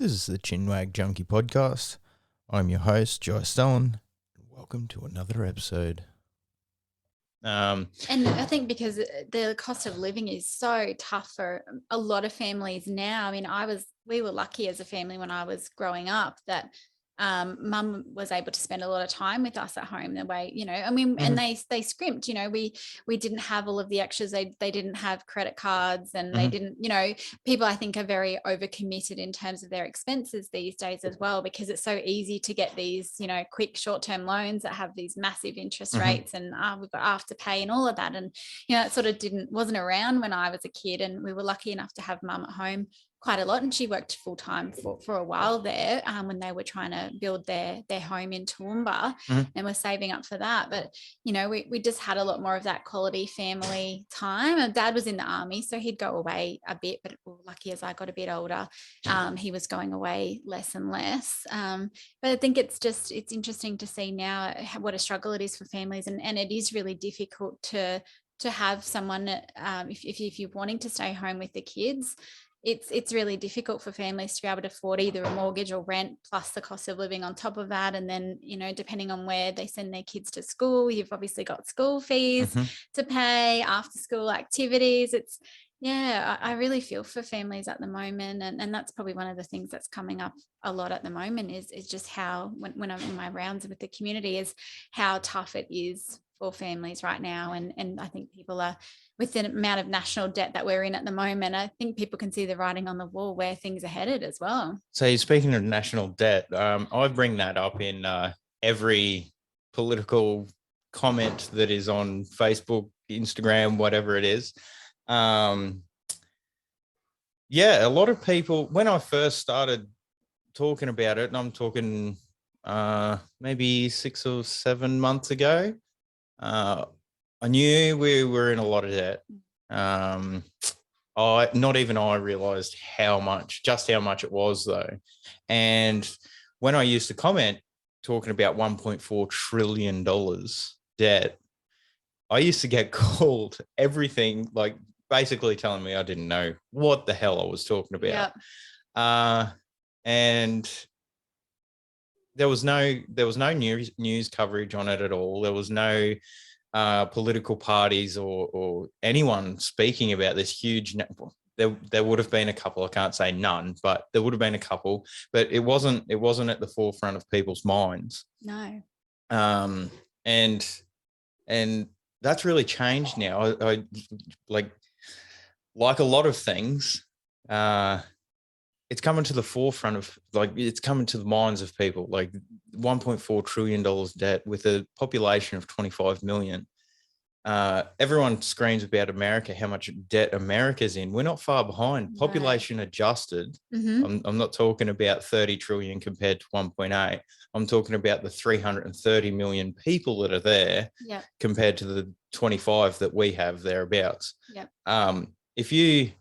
This is the Chinwag Junkie Podcast. I'm your host, Joy Stone. Welcome to another episode. And I think because the cost of living is so tough for a lot of families now. I mean, we were lucky as a family when I was growing up that mum was able to spend a lot of time with us at home the way, and they scrimped, we didn't have all of the extras. They didn't have credit cards and they didn't, people I think are very overcommitted in terms of their expenses these days as well, because it's so easy to get these, quick short-term loans that have these massive interest rates and we've got afterpay and all of that. And, it sort of wasn't around when I was a kid, and we were lucky enough to have mum at home quite a lot, and she worked full time for a while there when they were trying to build their home in Toowoomba and were saving up for that. But we just had a lot more of that quality family time. And Dad was in the army, so he'd go away a bit, but lucky as I got a bit older, he was going away less and less. But I think it's interesting to see now what a struggle it is for families, and it is really difficult to have someone if you're wanting to stay home with the kids. It's really difficult for families to be able to afford either a mortgage or rent, plus the cost of living on top of that. And then, depending on where they send their kids to school, you've obviously got school fees to pay, after school activities. I really feel for families at the moment. And that's probably one of the things that's coming up a lot at the moment is just how, when I'm in my rounds with the community, is how tough it is for families right now. And I think people are, with the amount of national debt that we're in at the moment, I think people can see the writing on the wall where things are headed as well. So speaking of national debt, I bring that up in every political comment that is on Facebook, Instagram, whatever it is. A lot of people, when I first started talking about it, and I'm talking maybe 6 or 7 months ago, I knew we were in a lot of debt. Not even I realized how much it was, though. And when I used to comment talking about $1.4 trillion debt, I used to get called everything, like basically telling me I didn't know what the hell I was talking about. Yep. And there was no news coverage on it at all. There was no political parties or anyone speaking about this huge. There would have been a couple. I can't say none, but there would have been a couple. But it wasn't at the forefront of people's minds. No. And that's really changed now. I like a lot of things. It's coming to the forefront of, it's coming to the minds of people, like $1.4 trillion debt with a population of 25 million. Everyone screams about America, how much debt America's in. We're not far behind. No. Population adjusted. I'm not talking about 30 trillion compared to 1.8. I'm talking about the 330 million people that are there compared to the 25 that we have thereabouts. If you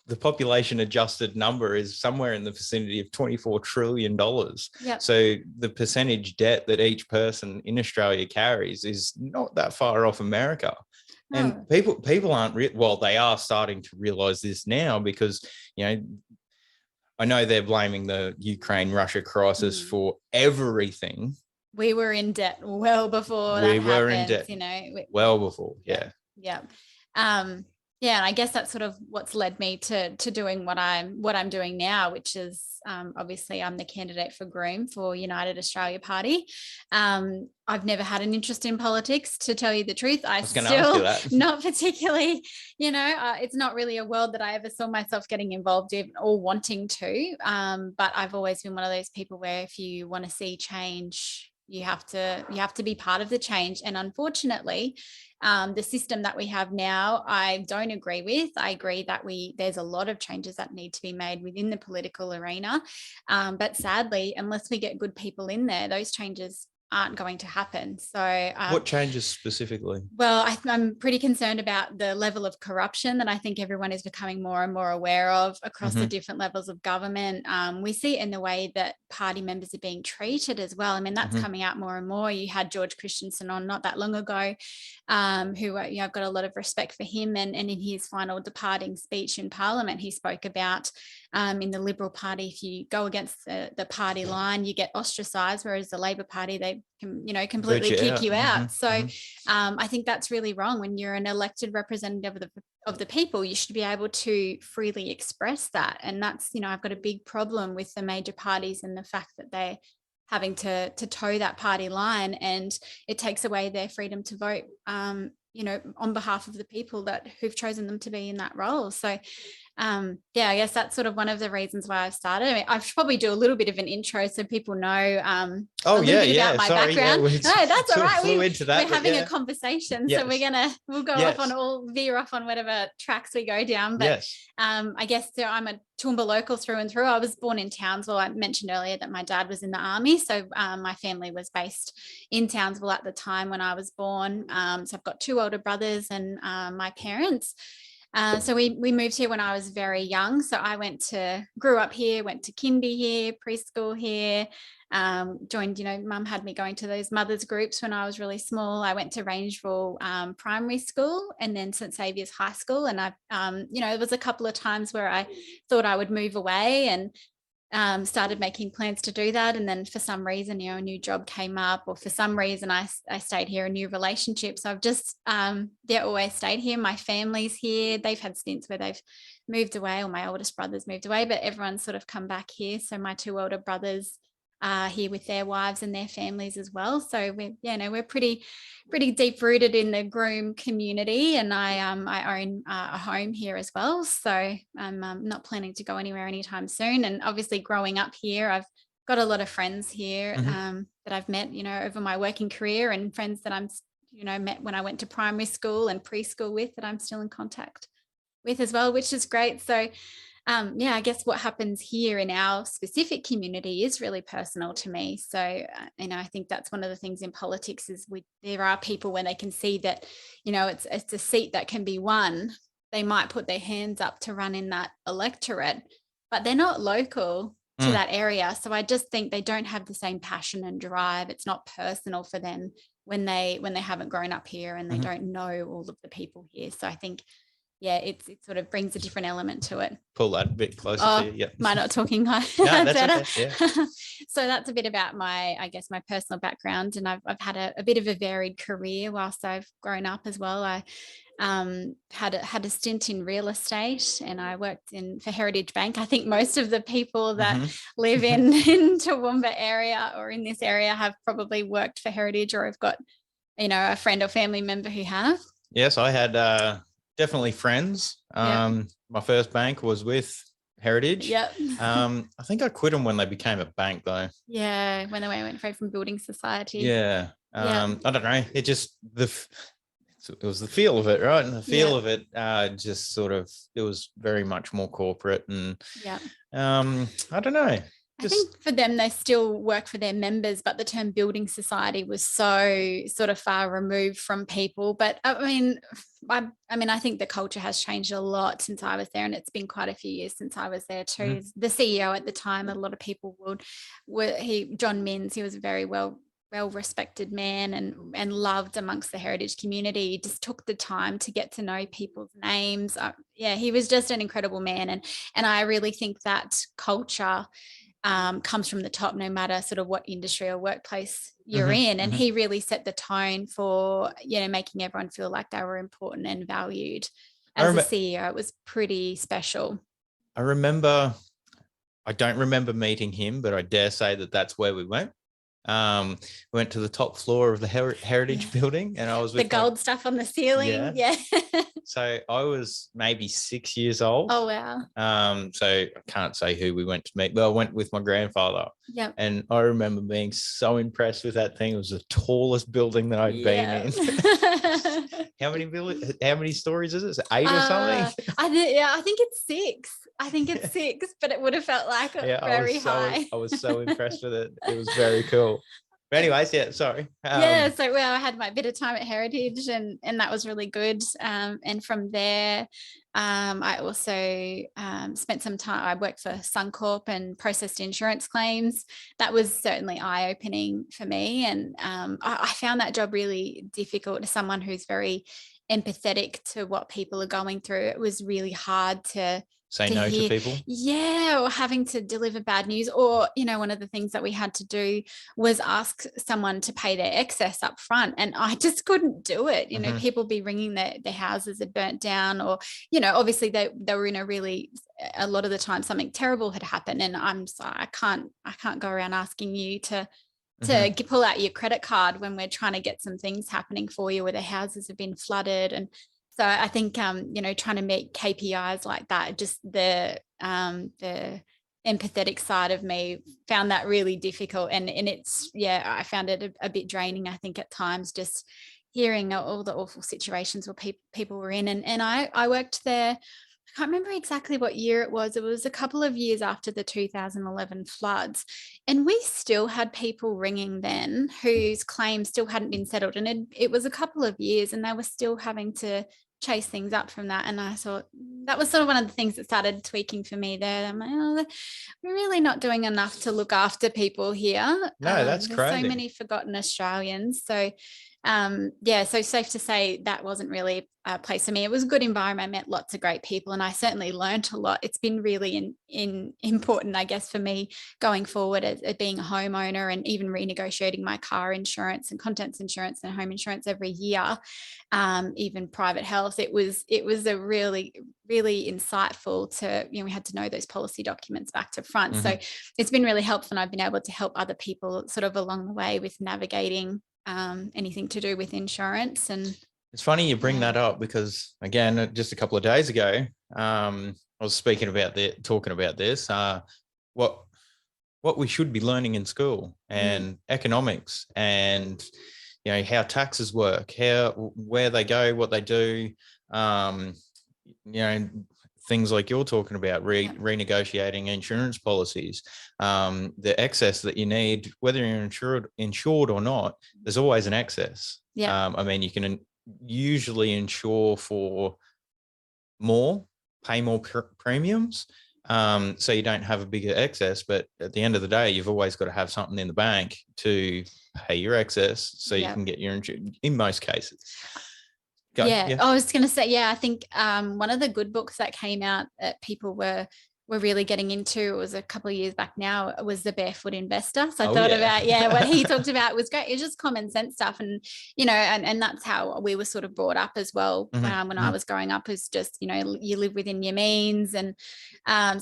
the population adjusted number is somewhere in the vicinity of $24 trillion. Yep. So the percentage debt that each person in Australia carries is not that far off America. No. And people aren't, they are starting to realize this now because, I know they're blaming the Ukraine-Russia crisis for everything. We were in debt well before that happened. We were in debt well before, yeah. Yeah. Yeah, and I guess that's sort of what's led me to doing what I'm doing now, which is obviously I'm the candidate for Groom for United Australia Party. I've never had an interest in politics, to tell you the truth. I still not particularly, it's not really a world that I ever saw myself getting involved in or wanting to. But I've always been one of those people where if you want to see change, you have to be part of the change. And unfortunately, the system that we have now, I don't agree with. I agree that there's a lot of changes that need to be made within the political arena. But sadly, unless we get good people in there, those changes aren't going to happen. So what changes specifically? Well, I'm pretty concerned about the level of corruption that I think everyone is becoming more and more aware of across the different levels of government. We see it in the way that party members are being treated as well. I mean, that's coming out more and more. You had George Christensen on not that long ago, who, I've got a lot of respect for him. And in his final departing speech in Parliament, he spoke about in the Liberal Party, if you go against the party line, you get ostracised, whereas the Labor Party, they can, completely kick you out. So I think that's really wrong. When you're an elected representative of the people, you should be able to freely express that. And that's, I've got a big problem with the major parties and the fact that they're having to toe that party line, and it takes away their freedom to vote, on behalf of the people who've chosen them to be in that role. So I guess that's sort of one of the reasons why I've started. I mean, I should probably do a little bit of an intro so people know a little bit about my background. No, that's all right. We're having a conversation, so we'll go off on veer off on whatever tracks we go down. But I guess I'm a Toowoomba local through and through. I was born in Townsville. I mentioned earlier that my dad was in the army, so my family was based in Townsville at the time when I was born. So I've got 2 older brothers and my parents. So we moved here when I was very young. So I grew up here, went to kindy here, preschool here, joined, mum had me going to those mothers groups when I was really small. I went to Rangeville primary school and then St. Saviour's High School. And there was a couple of times where I thought I would move away and started making plans to do that. And then for some reason, a new job came up, or for some reason I stayed here, a new relationship. So I've just, always stayed here. My family's here. They've had stints where they've moved away, or my oldest brother's moved away, but everyone's sort of come back here. So my 2 older brothers are here with their wives and their families as well. So we're pretty deep rooted in the Groom community, and I own a home here as well. So I'm not planning to go anywhere anytime soon. And obviously growing up here, I've got a lot of friends here that I've met, over my working career, and friends that I'm, met when I went to primary school and preschool with, that I'm still in contact with as well, which is great. So I guess what happens here in our specific community is really personal to me. So, I think that's one of the things in politics is there are people when they can see that, it's a seat that can be won, they might put their hands up to run in that electorate, but they're not local to that area. So I just think they don't have the same passion and drive. It's not personal for them when they haven't grown up here and they don't know all of the people here. So I think it sort of brings a different element to it. Pull that a bit closer to you. Yeah. Am I not talking high? No, that's better. Okay. Yeah. So that's a bit about my personal background, and I've had a bit of a varied career whilst I've grown up as well. I had a stint in real estate, and I worked for Heritage Bank. I think most of the people that live in Toowoomba area or in this area have probably worked for Heritage, or have got, a friend or family member who have. Yes, I had definitely friends. My first bank was with Heritage. I think I quit them when they became a bank though. Yeah, when they went from Building Society. I don't know. It just it was the feel of it, right? And the feel of it just sort of, it was very much more corporate, and I don't know. I think for them, they still work for their members, but the term building society was so sort of far removed from people. But I mean, I think the culture has changed a lot since I was there, and it's been quite a few years since I was there too. The CEO at the time, a lot of people John Minns, he was a very well-respected man and loved amongst the heritage community. He just took the time to get to know people's names. He was just an incredible man, and I really think that culture comes from the top, no matter sort of what industry or workplace you're in. And he really set the tone for, making everyone feel like they were important and valued. As a CEO, it was pretty special. I don't remember meeting him, but I dare say that that's where we went. We went to the top floor of the Heritage building, and I was with the gold stuff on the ceiling. Yeah. So I was maybe 6 years old. Oh, wow. So I can't say who we went to meet, but I went with my grandfather. Yeah. And I remember being so impressed with that thing. It was the tallest building that I'd been in. How many stories is it? Is it 8 or something? I think it's 6. But it would have felt like very high. I was so impressed with it. It was very cool. But anyways, yeah, sorry. Yeah, so I had my bit of time at Heritage, and that was really good. And from there, I also spent some time. I worked for Suncorp and processed insurance claims. That was certainly eye-opening for me, and I found that job really difficult. As someone who's very empathetic to what people are going through, it was really hard to say no to people. Yeah, or having to deliver bad news. Or, one of the things that we had to do was ask someone to pay their excess up front. And I just couldn't do it. People be ringing their houses had burnt down, or, obviously they were in a lot of the time something terrible had happened. And I'm sorry, I can't go around asking you to pull out your credit card when we're trying to get some things happening for you, where the houses have been flooded. And so I think, trying to meet KPIs like that, just the empathetic side of me found that really difficult. And it's, I found it a bit draining, I think, at times, just hearing all the awful situations where people were in. And I worked there. I can't remember exactly what year it was. It was a couple of years after the 2011 floods. And we still had people ringing then whose claims still hadn't been settled. And it was a couple of years, and they were still having to chase things up from that. And I thought that was sort of one of the things that started tweaking for me there. I'm like, we're really not doing enough to look after people here. No, that's crazy. There's so many forgotten Australians. So so safe to say that wasn't really a place for me. It was a good environment. I met lots of great people, and I certainly learned a lot. It's been really important, I guess, for me going forward as being a homeowner, and even renegotiating my car insurance and contents insurance and home insurance every year, even private health. It was a really, really insightful to, we had to know those policy documents back to front. So it's been really helpful, and I've been able to help other people sort of along the way with navigating anything to do with insurance. And it's funny you bring that up, because again, just a couple of days ago, I was talking about this, what we should be learning in school, and economics, and how taxes work, where they go, what they do, things like you're talking about, renegotiating insurance policies, the excess that you need, whether you're insured or not, there's always an excess. I mean, you can usually insure for more, pay more premiums, so you don't have a bigger excess. But at the end of the day, you've always got to have something in the bank to pay your excess, so you can get your insurance in most cases. I was going to say, I think one of the good books that came out that people were really getting into, it was a couple of years back now, was the Barefoot Investor. So I thought about, what he talked about was great. It's just common sense stuff. And, and that's how we were sort of brought up as well when I was growing up, is just, you live within your means. And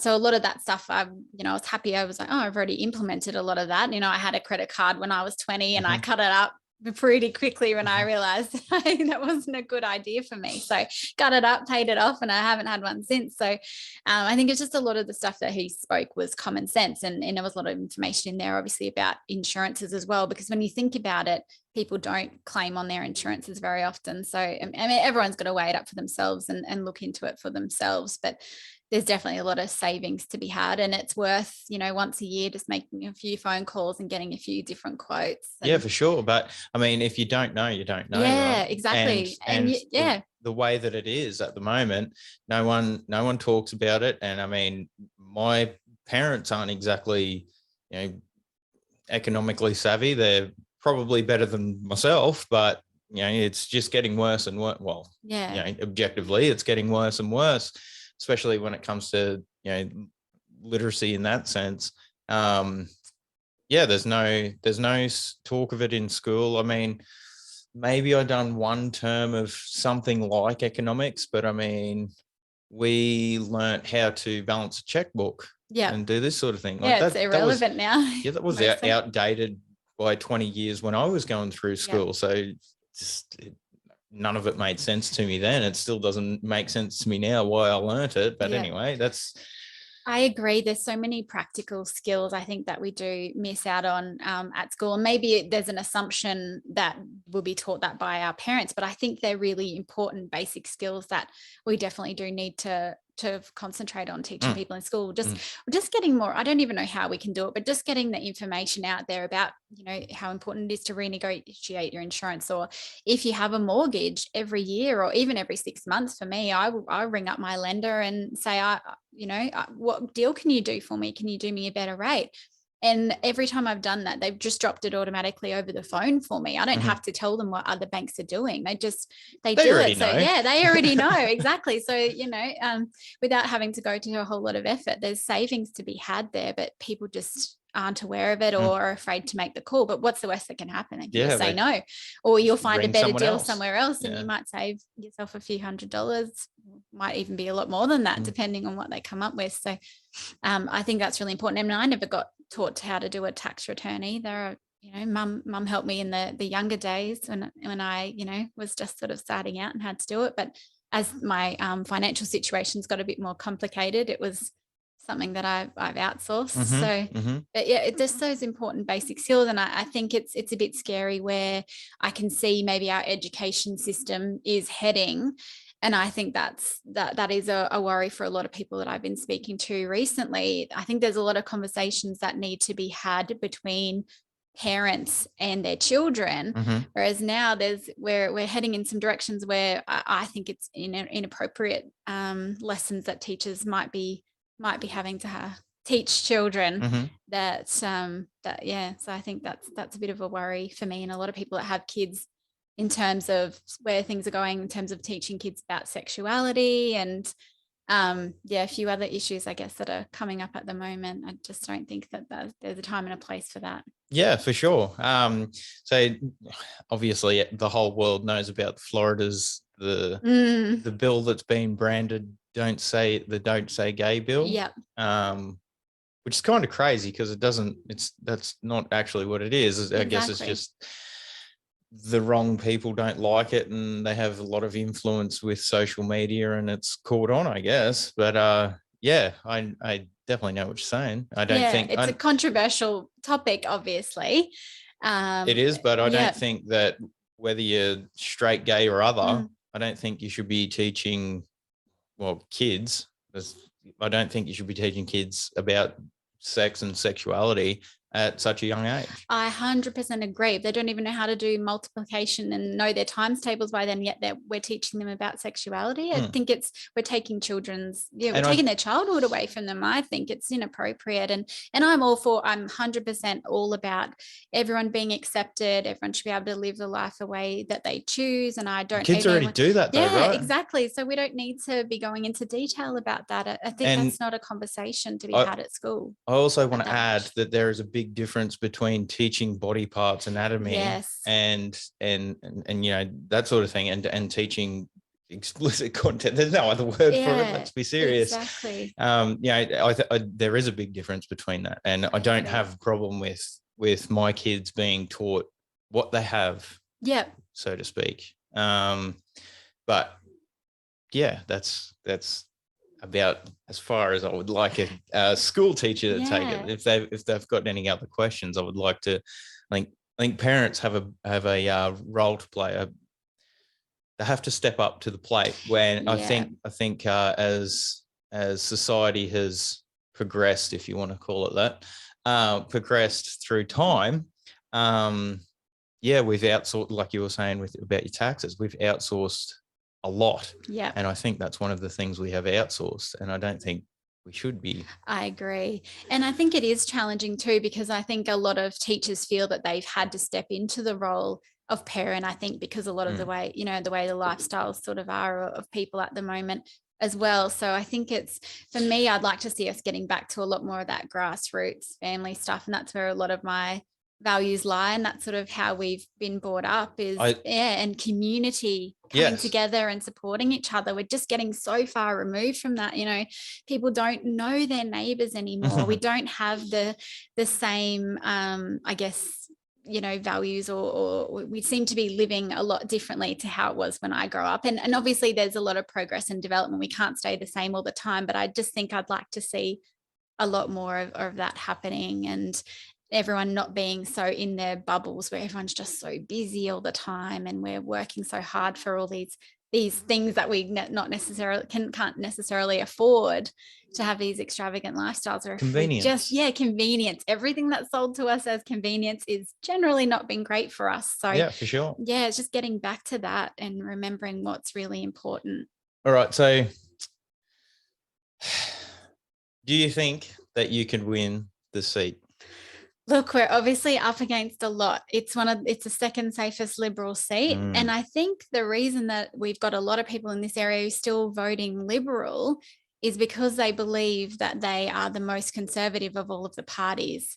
so a lot of that stuff, I was happy. I was like, I've already implemented a lot of that. I had a credit card when I was 20, and I cut it up pretty quickly when I realized that wasn't a good idea for me. So got it up, paid it off, and I haven't had one since. So I think it's just a lot of the stuff that he spoke was common sense. And there was a lot of information in there, obviously, about insurances as well, because when you think about it, people don't claim on their insurances very often. So, I mean, everyone's got to weigh it up for themselves and look into it for themselves. But there's definitely a lot of savings to be had, and it's worth, once a year, just making a few phone calls and getting a few different quotes. Yeah, for sure. But I mean, if you don't know, you don't know. Yeah, right? exactly. And the way that it is at the moment, no one talks about it. And I mean, my parents aren't exactly, economically savvy. They're probably better than myself, but it's just getting worse and worse. Well, objectively, it's getting worse and worse, especially when it comes to literacy in that sense. There's no talk of it in school. I mean, maybe I've done one term of something like economics, but I mean, we learnt how to balance a checkbook and do this sort of thing. It's irrelevant now. Yeah, that was outdated by 20 years when I was going through school. So none of it made sense to me then. It still doesn't make sense to me now why I learnt it. But anyway, that's I agree. There's so many practical skills I think that we do miss out on at school. And maybe there's an assumption that we'll be taught that by our parents, but I think they're really important basic skills that we definitely do need to concentrate on teaching people in school. Just getting more, I don't even know how we can do it, but just getting the information out there about, how important it is to renegotiate your insurance, or if you have a mortgage every year or even every 6 months. For me, I ring up my lender and say, what deal can you do for me? Can you do me a better rate? And every time I've done that, they've just dropped it automatically over the phone for me. I don't have to tell them what other banks are doing. They do it. So yeah, they already know. Exactly. So, without having to go to a whole lot of effort, there's savings to be had there, but people just aren't aware of it or are afraid to make the call. But what's the worst that can happen? They can just say no, or you'll find a better deal somewhere else, and you might save yourself a few $100s, might even be a lot more than that, depending on what they come up with. So I think that's really important. I mean, I never got taught how to do a tax return either. Mum helped me in the younger days when I, was just sort of starting out and had to do it. But as my financial situations got a bit more complicated, it was something that I've outsourced. But yeah, it's just those important basic skills. And I think it's a bit scary where I can see maybe our education system is heading. And I think that is a worry for a lot of people that I've been speaking to recently. I think there's a lot of conversations that need to be had between parents and their children, whereas now we're heading in some directions where I think it's inappropriate lessons that teachers might be having to teach children that. So I think that's a bit of a worry for me and a lot of people that have kids, in terms of where things are going in terms of teaching kids about sexuality and a few other issues, I guess, that are coming up at the moment. I just don't think that there's a time and a place for that. Yeah, for sure. So obviously the whole world knows about Florida's the bill that's been branded don't say gay bill. Yeah. Which is kind of crazy because that's not actually what it is. I guess it's just the wrong people don't like it and they have a lot of influence with social media and it's caught on, I guess. But I definitely know what you're saying. I don't think it's a controversial topic, obviously. It is, but I don't think that whether you're straight, gay or other, I don't think you should be teaching, kids. I don't think you should be teaching kids about sex and sexuality at such a young age. I 100% agree. They don't even know how to do multiplication and know their times tables by then, yet we're teaching them about sexuality. I think we're taking we're taking their childhood away from them. I think it's inappropriate. And I'm 100% all about everyone being accepted. Everyone should be able to live the life the way that they choose. And I don't. Kids already do that though, right? Exactly. So we don't need to be going into detail about that. I think that's not a conversation to be had at school. I also want to add that there is a big difference between teaching body parts anatomy and that sort of thing and teaching explicit content. There's no other word for it. Let's be serious. Exactly. There is a big difference between that, and I don't have a problem with my kids being taught what they have, so to speak. But yeah, that's about as far as I would like a school teacher to take it. If they've got any other questions, I would like to. I think parents have a role to play. They have to step up to the plate. When I think as society has progressed, if you want to call it that, progressed through time. We've outsourced, like you were saying about your taxes. We've outsourced a lot. Yeah. And I think that's one of the things we have outsourced. And I don't think we should be. I agree. And I think it is challenging too, because I think a lot of teachers feel that they've had to step into the role of parent. I think because a lot of the way the lifestyles sort of are of people at the moment as well. So I think for me, I'd like to see us getting back to a lot more of that grassroots family stuff. And that's where a lot of my values lie, and that's sort of how we've been brought up and community coming together and supporting each other. We're just getting so far removed from that. People don't know their neighbors anymore. We don't have the same I guess values, or we seem to be living a lot differently to how it was when I grew up. And obviously there's a lot of progress and development. We can't stay the same all the time, but I just think I'd like to see a lot more of that happening, and everyone not being so in their bubbles where everyone's just so busy all the time and we're working so hard for all these things that we not necessarily can't necessarily afford to have these extravagant lifestyles. Or Convenience. Convenience. Everything that's sold to us as convenience is generally not been great for us. So yeah, for sure. Yeah, it's just getting back to that and remembering what's really important. All right. So do you think that you could win the seat? Look, we're obviously up against a lot. It's the second safest Liberal seat. And I think the reason that we've got a lot of people in this area still voting Liberal is because they believe that they are the most conservative of all of the parties.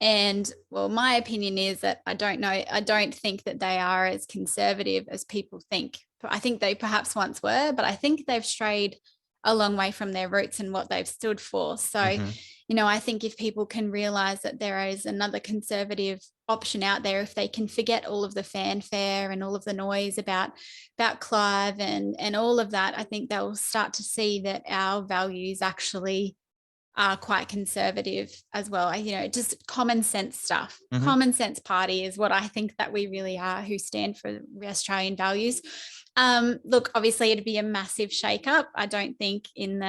And well, my opinion is that I don't think that they are as conservative as people think. I think they perhaps once were, but I think they've strayed a long way from their roots and what they've stood for. So, I think if people can realize that there is another conservative option out there, if they can forget all of the fanfare and all of the noise about Clive and all of that, I think they'll start to see that our values actually are quite conservative as well. Just common sense stuff. Common sense party is what I think that we really are, who stand for Australian values. Look, obviously it'd be a massive shake-up. I don't think in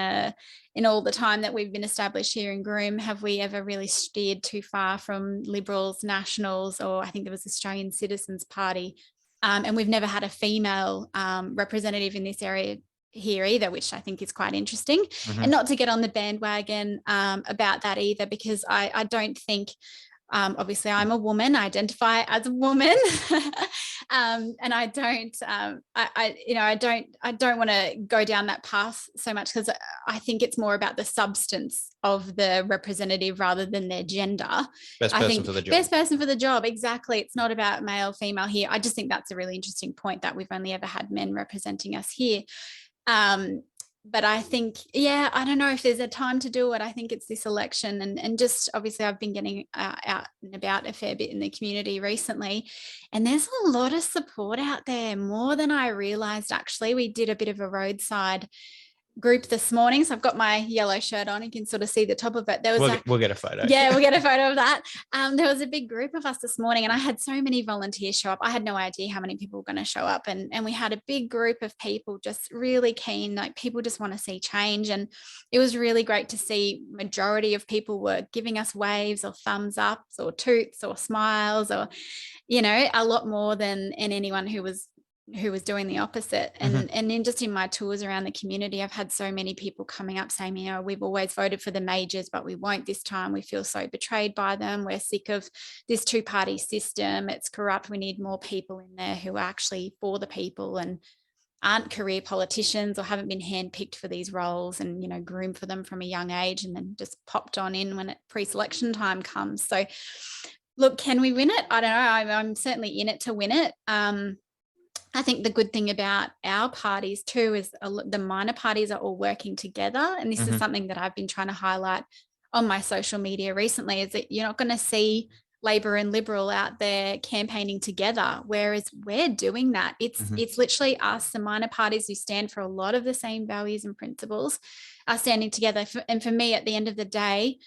all the time that we've been established here in Groom have we ever really steered too far from Liberals, Nationals, or I think there was Australian Citizens Party. And we've never had a female representative in this area here either, which I think is quite interesting. And not to get on the bandwagon about that either, because I don't think, obviously I'm a woman, I identify as a woman, and I don't want to go down that path so much, because I think it's more about the substance of the representative rather than their gender. Best person for the job. Best person for the job, exactly. It's not about male, female here. I just think that's a really interesting point, that we've only ever had men representing us here. But I think, I don't know if there's a time to do it. I think it's this election, and just obviously I've been getting out and about a fair bit in the community recently, and there's a lot of support out there, more than I realized. Actually, we did a bit of a roadside group this morning, so I've got my yellow shirt on. You can sort of see the top of it. We'll get a photo. Yeah, we'll get a photo of that. There was a big group of us this morning, and I had so many volunteers show up. I had no idea how many people were going to show up, and we had a big group of people just really keen. Like, people just want to see change, and it was really great to see majority of people were giving us waves or thumbs ups or toots or smiles, or a lot more than anyone who was doing the opposite. And then just in my tours around the community, I've had so many people coming up saying, we've always voted for the majors, but we won't this time. We feel so betrayed by them. We're sick of this two-party system. It's corrupt. We need more people in there who are actually for the people and aren't career politicians or haven't been handpicked for these roles, and groom for them from a young age and then just popped on in when pre-selection time comes. So look, can we win it? I don't know. I'm certainly in it to win it. I think the good thing about our parties too is the minor parties are all working together. And this is something that I've been trying to highlight on my social media recently, is that you're not going to see Labor and Liberal out there campaigning together, whereas we're doing that. It's literally us, the minor parties who stand for a lot of the same values and principles, are standing together. And for me, at the end of the day,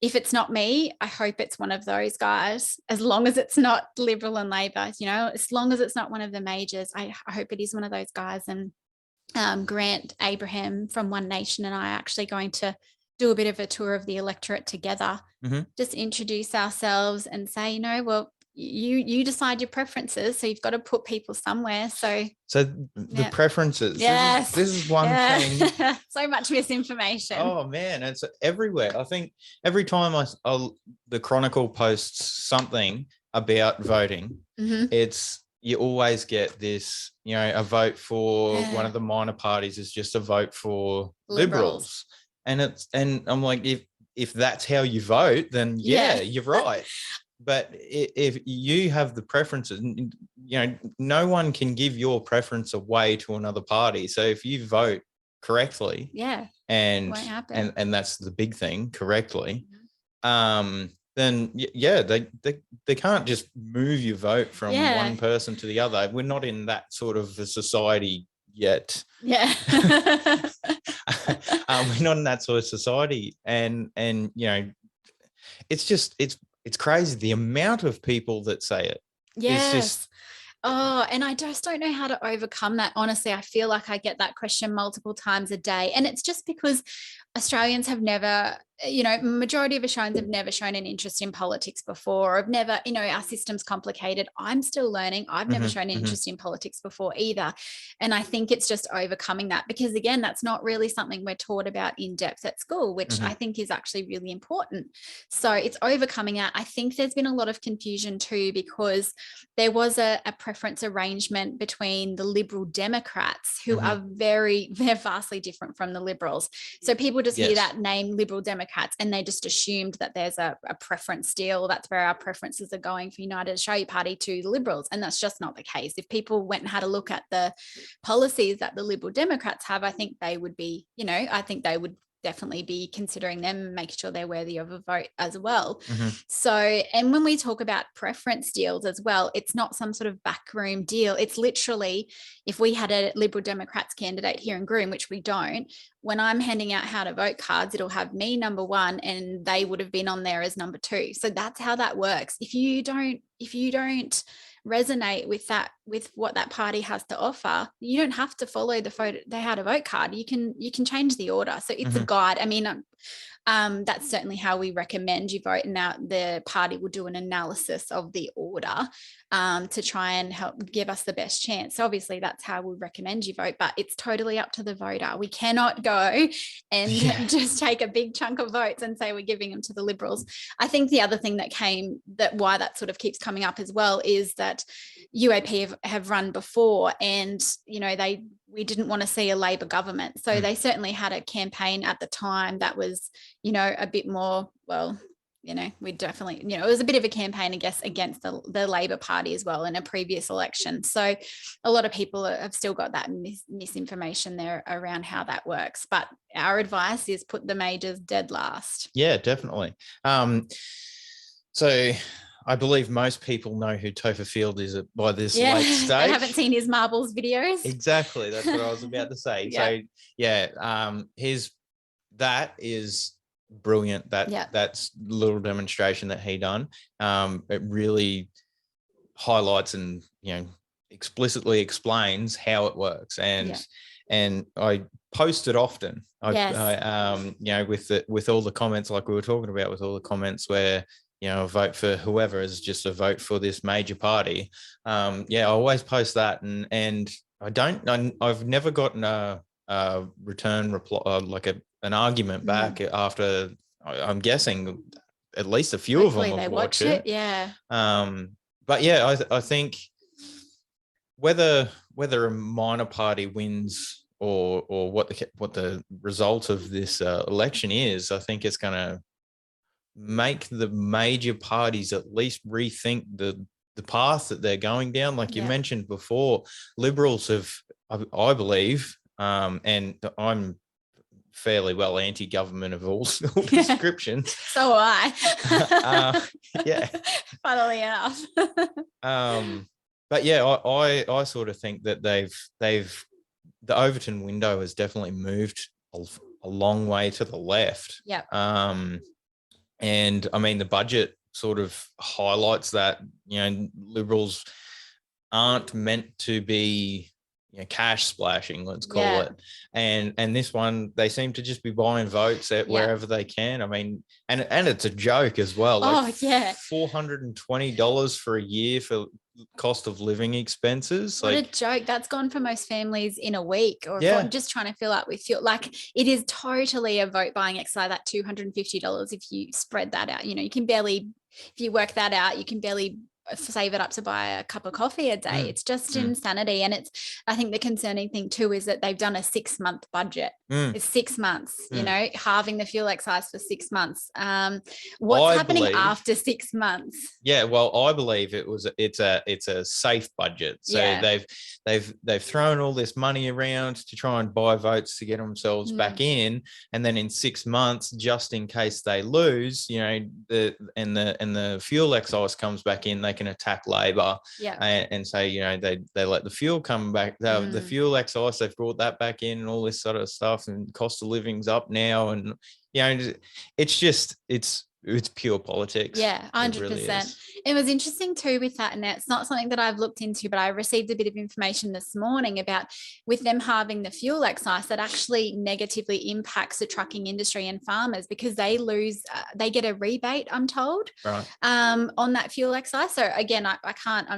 if it's not me, I hope it's one of those guys, as long as it's not Liberal and Labor, as long as it's not one of the majors, I hope it is one of those guys. And Grant Abraham from One Nation and I are actually going to do a bit of a tour of the electorate together, just introduce ourselves and say, well, you decide your preferences, so you've got to put people somewhere. So the preferences, yes, this is one thing. So much misinformation. Oh man, it's everywhere. I think every time the Chronicle posts something about voting, it's, you always get this, a vote for one of the minor parties is just a vote for liberals. And I'm like, if that's how you vote, then you're right. But if you have the preferences, no one can give your preference away to another party. So if you vote correctly, and that's the big thing, correctly, then they can't just move your vote from one person to the other. We're not in that sort of a society yet. we're not in that sort of society. And it's crazy the amount of people that say it. Yes. It's just, oh, and I just don't know how to overcome that. Honestly, I feel like I get that question multiple times a day. And it's just because Australians have never, majority of Australians have never shown an interest in politics before. I've never, our system's complicated. I'm still learning. I've never shown an interest in politics before either. And I think it's just overcoming that, because again, that's not really something we're taught about in depth at school, which I think is actually really important. So it's overcoming that. I think there's been a lot of confusion too, because there was a preference arrangement between the Liberal Democrats, who are they're vastly different from the Liberals. So people just hear that name, Liberal Democrats, and they just assumed that there's a preference deal. That's where our preferences are going for United Australia Party to the Liberals. And that's just not the case. If people went and had a look at the policies that the Liberal Democrats have, I think they would be, I think they would definitely be considering them and making sure they're worthy of a vote as well. So, and when we talk about preference deals as well, it's not some sort of backroom deal. It's literally, if we had a Liberal Democrats candidate here in Groom, which we don't, when I'm handing out how to vote cards, it'll have me number 1 and they would have been on there as number 2. So that's how that works. If you don't resonate with what that party has to offer, you don't have to follow the how to vote card. You can change the order. So it's a guide. I mean, that's certainly how we recommend you vote. And now the party will do an analysis of the order to try and help give us the best chance. So obviously that's how we recommend you vote, but it's totally up to the voter. We cannot go and just take a big chunk of votes and say we're giving them to the Liberals. I think the other thing why that sort of keeps coming up as well is that UAP have run before, and we didn't want to see a Labor government. So they certainly had a campaign at the time that was, a bit more, we definitely, it was a bit of a campaign, I guess, against the Labor Party as well in a previous election. So a lot of people have still got that misinformation there around how that works. But our advice is put the majors dead last. Yeah, definitely. So I believe most people know who Topher Field is by this late stage. I haven't seen his marbles videos. Exactly. That's what I was about to say. So that is brilliant. That's little demonstration that he done. It really highlights and explicitly explains how it works. And I post it often. With all the comments, like we were talking about, with all the comments where a vote for whoever is just a vote for this major party. I always post that, and I've never gotten a return reply, like an argument back after. I'm guessing at least a few Hopefully of them they have watch watched it. But I think whether a minor party wins or what the result of this election is, I think it's going to make the major parties at least rethink the path that they're going down. Like you mentioned before, Liberals have, I believe, and I'm fairly well anti-government of all descriptions. So am I. Funnily enough. But I sort of think that the Overton window has definitely moved a long way to the left. And I mean, the budget sort of highlights that, Liberals aren't meant to be cash splashing, let's call it. And this one, they seem to just be buying votes at wherever they can. I mean, and it's a joke as well. $420 for a year for cost of living expenses. What a joke. That's gone for most families in a week, or just trying to fill up with fuel. Like, it is totally a vote buying exercise, that $250. If you spread that out, you can barely, if you work that out, you can barely save it up to buy a cup of coffee a day. It's just insanity. And I think the concerning thing too is that they've done a 6-month budget. It's 6 months, halving the fuel excise for 6 months. What's happening after 6 months? Well, I believe it's a safe budget. So they've thrown all this money around to try and buy votes to get themselves back in, and then in 6 months, just in case they lose, and the fuel excise comes back in, they can attack Labor and say, you know, they let the fuel come back, the fuel excise, they've brought that back in and all this sort of stuff, and cost of living's up now. And, you know, it's pure politics. Yeah, 100%. Really it was interesting too with that, and it's not something that I've looked into, but I received a bit of information this morning about with them halving the fuel excise, that actually negatively impacts the trucking industry and farmers, because they lose, they get a rebate, I'm told, right, on that fuel excise. So again, I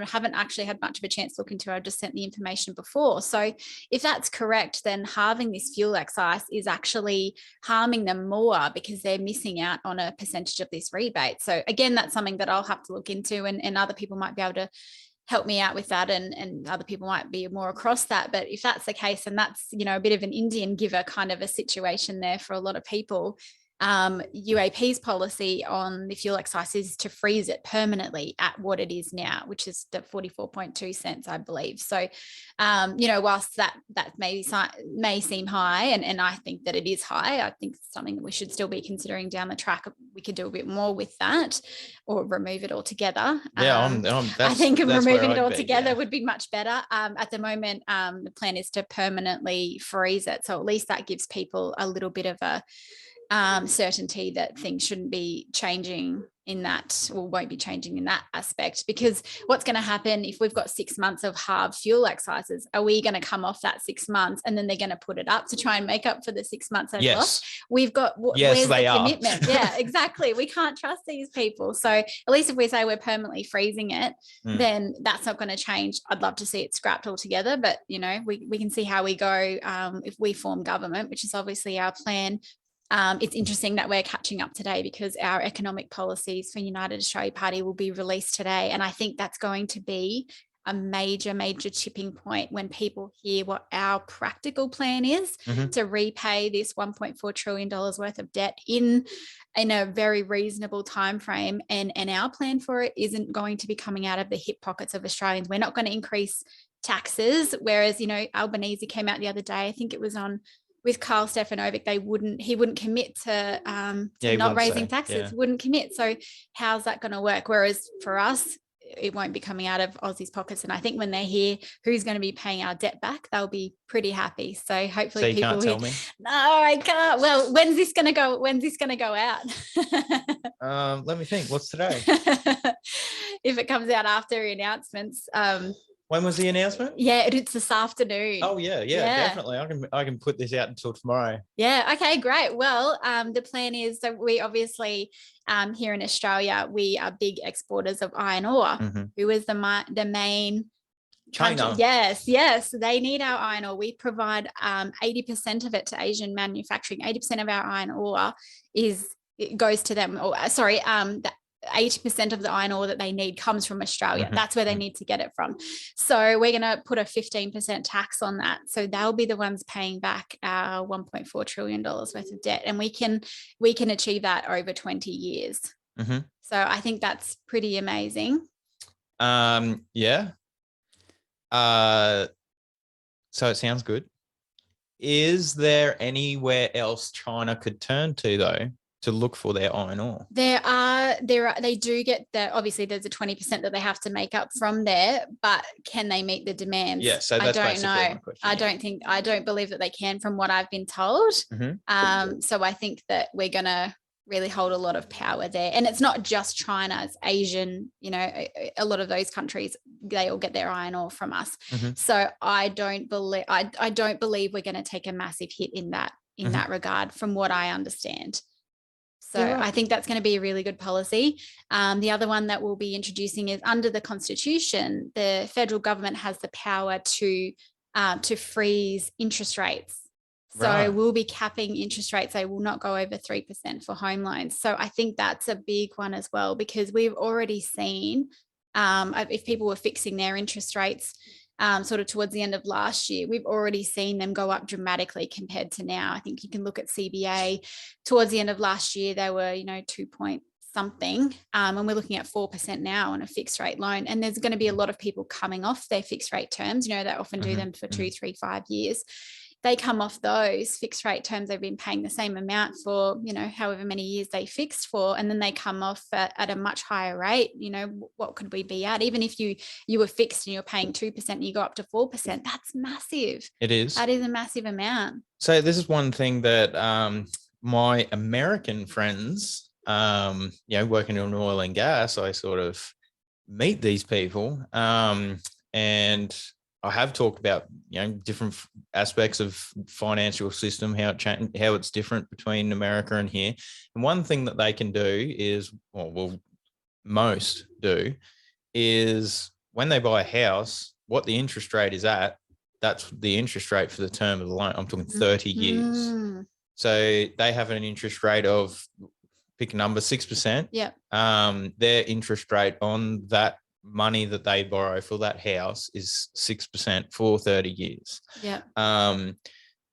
haven't actually had much of a chance to look into it. I just sent the information before. So if that's correct, then halving this fuel excise is actually harming them more, because they're missing out on a percentage of this rebate. So again, that's something that I'll have to look into, and other people might be able to help me out with that, and other people might be more across that. But if that's the case, and that's, you know, a bit of an Indian giver kind of a situation there for a lot of people, UAP's policy on the fuel excise is to freeze it permanently at what it is now, which is the 44.2 cents, I believe. So, you know, whilst that may seem high, and I think that it is high, I think it's something that we should still be considering down the track. We could do a bit more with that, or remove it altogether. Yeah, I think removing it altogether would be much better. At the moment, the plan is to permanently freeze it. So at least that gives people a little bit of a certainty that things shouldn't be changing in that, or won't be changing in that aspect. Because what's going to happen if we've got 6 months of halved fuel excises? Are we going to come off that 6 months and then they're going to put it up to try and make up for the 6 months they've lost? We've got, where's the commitment? Yeah, exactly. We can't trust these people. So at least if we say we're permanently freezing it, then that's not going to change. I'd love to see it scrapped altogether, but, you know, we can see how we go if we form government, which is obviously our plan. It's interesting that we're catching up today, because our economic policies for United Australia Party will be released today. And I think that's going to be a major, major tipping point when people hear what our practical plan is to repay this $1.4 trillion worth of debt in a very reasonable time frame. And our plan for it isn't going to be coming out of the hip pockets of Australians. We're not going to increase taxes. Whereas, you know, Albanese came out the other day, I think it was on with Carl Stefanovic, he wouldn't commit to not raising taxes, wouldn't commit. So how's that going to work? Whereas for us, it won't be coming out of Aussie's pockets. And I think when they hear who's going to be paying our debt back, they'll be pretty happy. So hopefully, so you can't tell me? No, I can't. Well, when's this going to go out? Let me think. What's today? If it comes out after announcements. When was the announcement? Yeah, it's this afternoon. Oh yeah, definitely. I can put this out until tomorrow. Yeah. Okay. Great. Well, the plan is that we obviously here in Australia, we are big exporters of iron ore. Who is the main China? Country. Yes. They need our iron ore. We provide 80% of it to Asian manufacturing. 80% of our iron ore goes to them. 80% of the iron ore that they need comes from Australia. That's where they need to get it from. So we're going to put a 15% tax on that. So they'll be the ones paying back our $1.4 trillion worth of debt. And we can achieve that over 20 years. So I think that's pretty amazing. Yeah. So it sounds good. Is there anywhere else China could turn to, though, to look for their iron ore? They do get that. Obviously there's a 20% that they have to make up from there, but can they meet the demands? Yeah, so that's I don't know. my question. I don't believe that they can, from what I've been told. So I think that we're going to really hold a lot of power there. And it's not just China, it's Asian, you know, a lot of those countries, they all get their iron ore from us. So I don't believe we're going to take a massive hit in that regard, from what I understand. So I think that's going to be a really good policy. The other one that we'll be introducing is, under the Constitution, the federal government has the power to freeze interest rates. So we'll be capping interest rates. They will not go over 3% for home loans. So I think that's a big one as well, because we've already seen if people were fixing their interest rates sort of towards the end of last year, we've already seen them go up dramatically compared to now. I think you can look at CBA towards the end of last year, they were, 2 point something. And we're looking at 4% now on a fixed rate loan. And there's going to be a lot of people coming off their fixed rate terms. They often do them for 2, 3, 5 years. they come off those fixed rate terms. They've been paying the same amount for, you know, however many years they fixed for, and then they come off at a much higher rate. You know, what could we be at? Even if you were fixed and you're paying 2% and you go up to 4%, that's massive. It is. That is a massive amount. So this is one thing that my American friends, working in oil and gas, I sort of meet these people, and I have talked about, different aspects of financial system, how it's different between America and here. And one thing that they can do is, most do, is when they buy a house, what the interest rate is at, that's the interest rate for the term of the loan. I'm talking 30 years. So they have an interest rate of, pick a number, 6%. Yeah. Their interest rate on that money that they borrow for that house is 6% for 30 years. Yeah.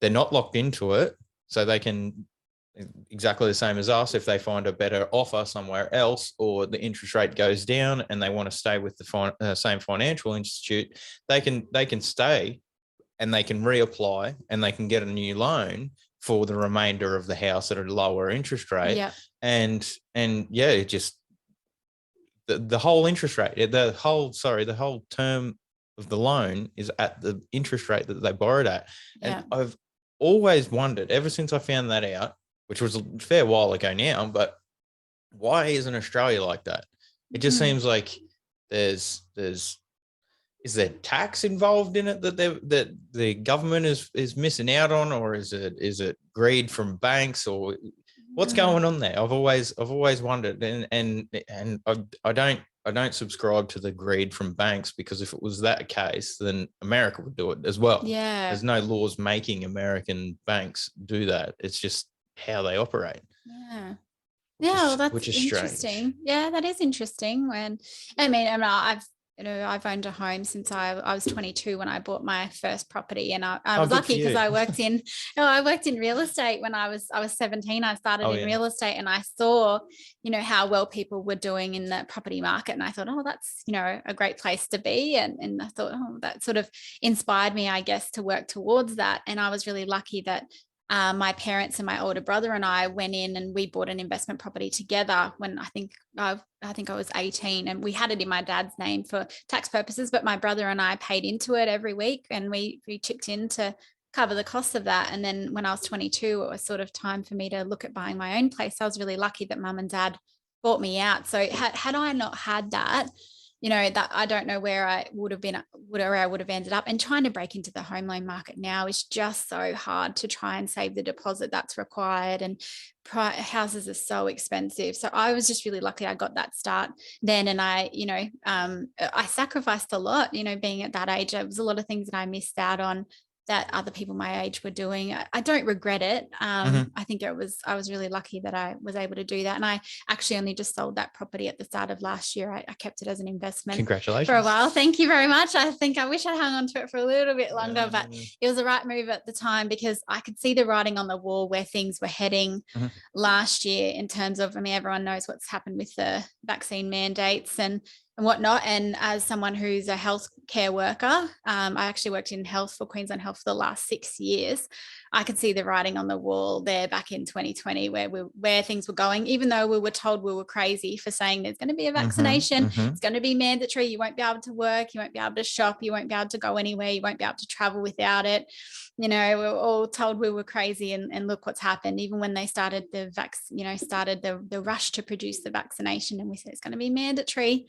They're not locked into it, so they can, exactly the same as us, if they find a better offer somewhere else, or the interest rate goes down and they want to stay with the same financial institute, they can stay and they can reapply and they can get a new loan for the remainder of the house at a lower interest rate. Yeah. And just the whole interest rate, the whole term of the loan is at the interest rate that they borrowed at. Yeah. And I've always wondered, ever since I found that out, which was a fair while ago now, but why isn't Australia like that? It just seems like is there tax involved in it that the government is missing out on, or is it greed from banks, or what's going on there? I've always wondered, and I don't subscribe to the greed from banks, because if it was that case, then America would do it as well. Yeah. There's no laws making American banks do that. It's just how they operate. Yeah. Well, that's interesting. Strange. Yeah, that is interesting. I've owned a home since I was 22 when I bought my first property, and I was lucky because I worked in real estate when I was 17. I started in real estate, and I saw, how well people were doing in the property market, and I thought, that's, a great place to be, and I thought, that sort of inspired me, I guess, to work towards that. And I was really lucky that my parents and my older brother and I went in and we bought an investment property together when I think I was 18, and we had it in my dad's name for tax purposes, but my brother and I paid into it every week, and we chipped in to cover the cost of that. And then when I was 22, it was sort of time for me to look at buying my own place. I was really lucky that mum and dad bought me out. So had I not had that, that I don't know where I would have been, where I would have ended up. And trying to break into the home loan market now is just so hard to try and save the deposit that's required. And houses are so expensive. So I was just really lucky I got that start then. And I sacrificed a lot, being at that age. There was a lot of things that I missed out on that other people my age were doing. I don't regret it. I think I was really lucky that I was able to do that. And I actually only just sold that property at the start of last year. I kept it as an investment. Congratulations. For a while. Thank you very much. I think I wish I hung on to it for a little bit longer, but it was the right move at the time, because I could see the writing on the wall where things were heading last year in terms of, everyone knows what's happened with the vaccine mandates and whatnot. And as someone who's a healthcare worker, I actually worked in health for Queensland Health for the last 6 years. I could see the writing on the wall there back in 2020 where things were going, even though we were told we were crazy for saying there's going to be a vaccination, it's going to be mandatory, you won't be able to work, you won't be able to shop, you won't be able to go anywhere, you won't be able to travel without it. We were all told we were crazy, and look what's happened. Even when they started the rush to produce the vaccination, and we said it's going to be mandatory.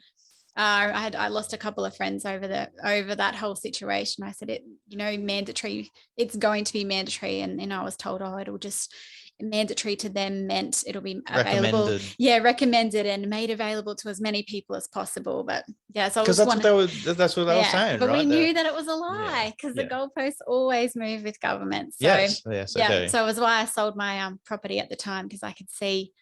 I lost a couple of friends over that whole situation. I said mandatory, it's going to be mandatory. And I was told, it'll just mandatory to them meant it'll be available. Recommended and made available to as many people as possible. But so that's what they were saying. But right? We knew that it was a lie, because the goalposts always move with government. So yes, so it was why I sold my property at the time, because I could see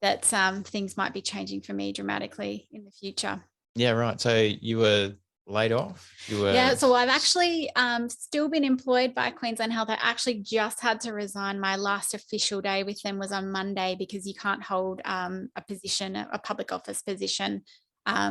that things might be changing for me dramatically in the future. Yeah, right. So you were laid off? So I've actually still been employed by Queensland Health. I actually just had to resign. My last official day with them was on Monday, because you can't hold a position, a public office position,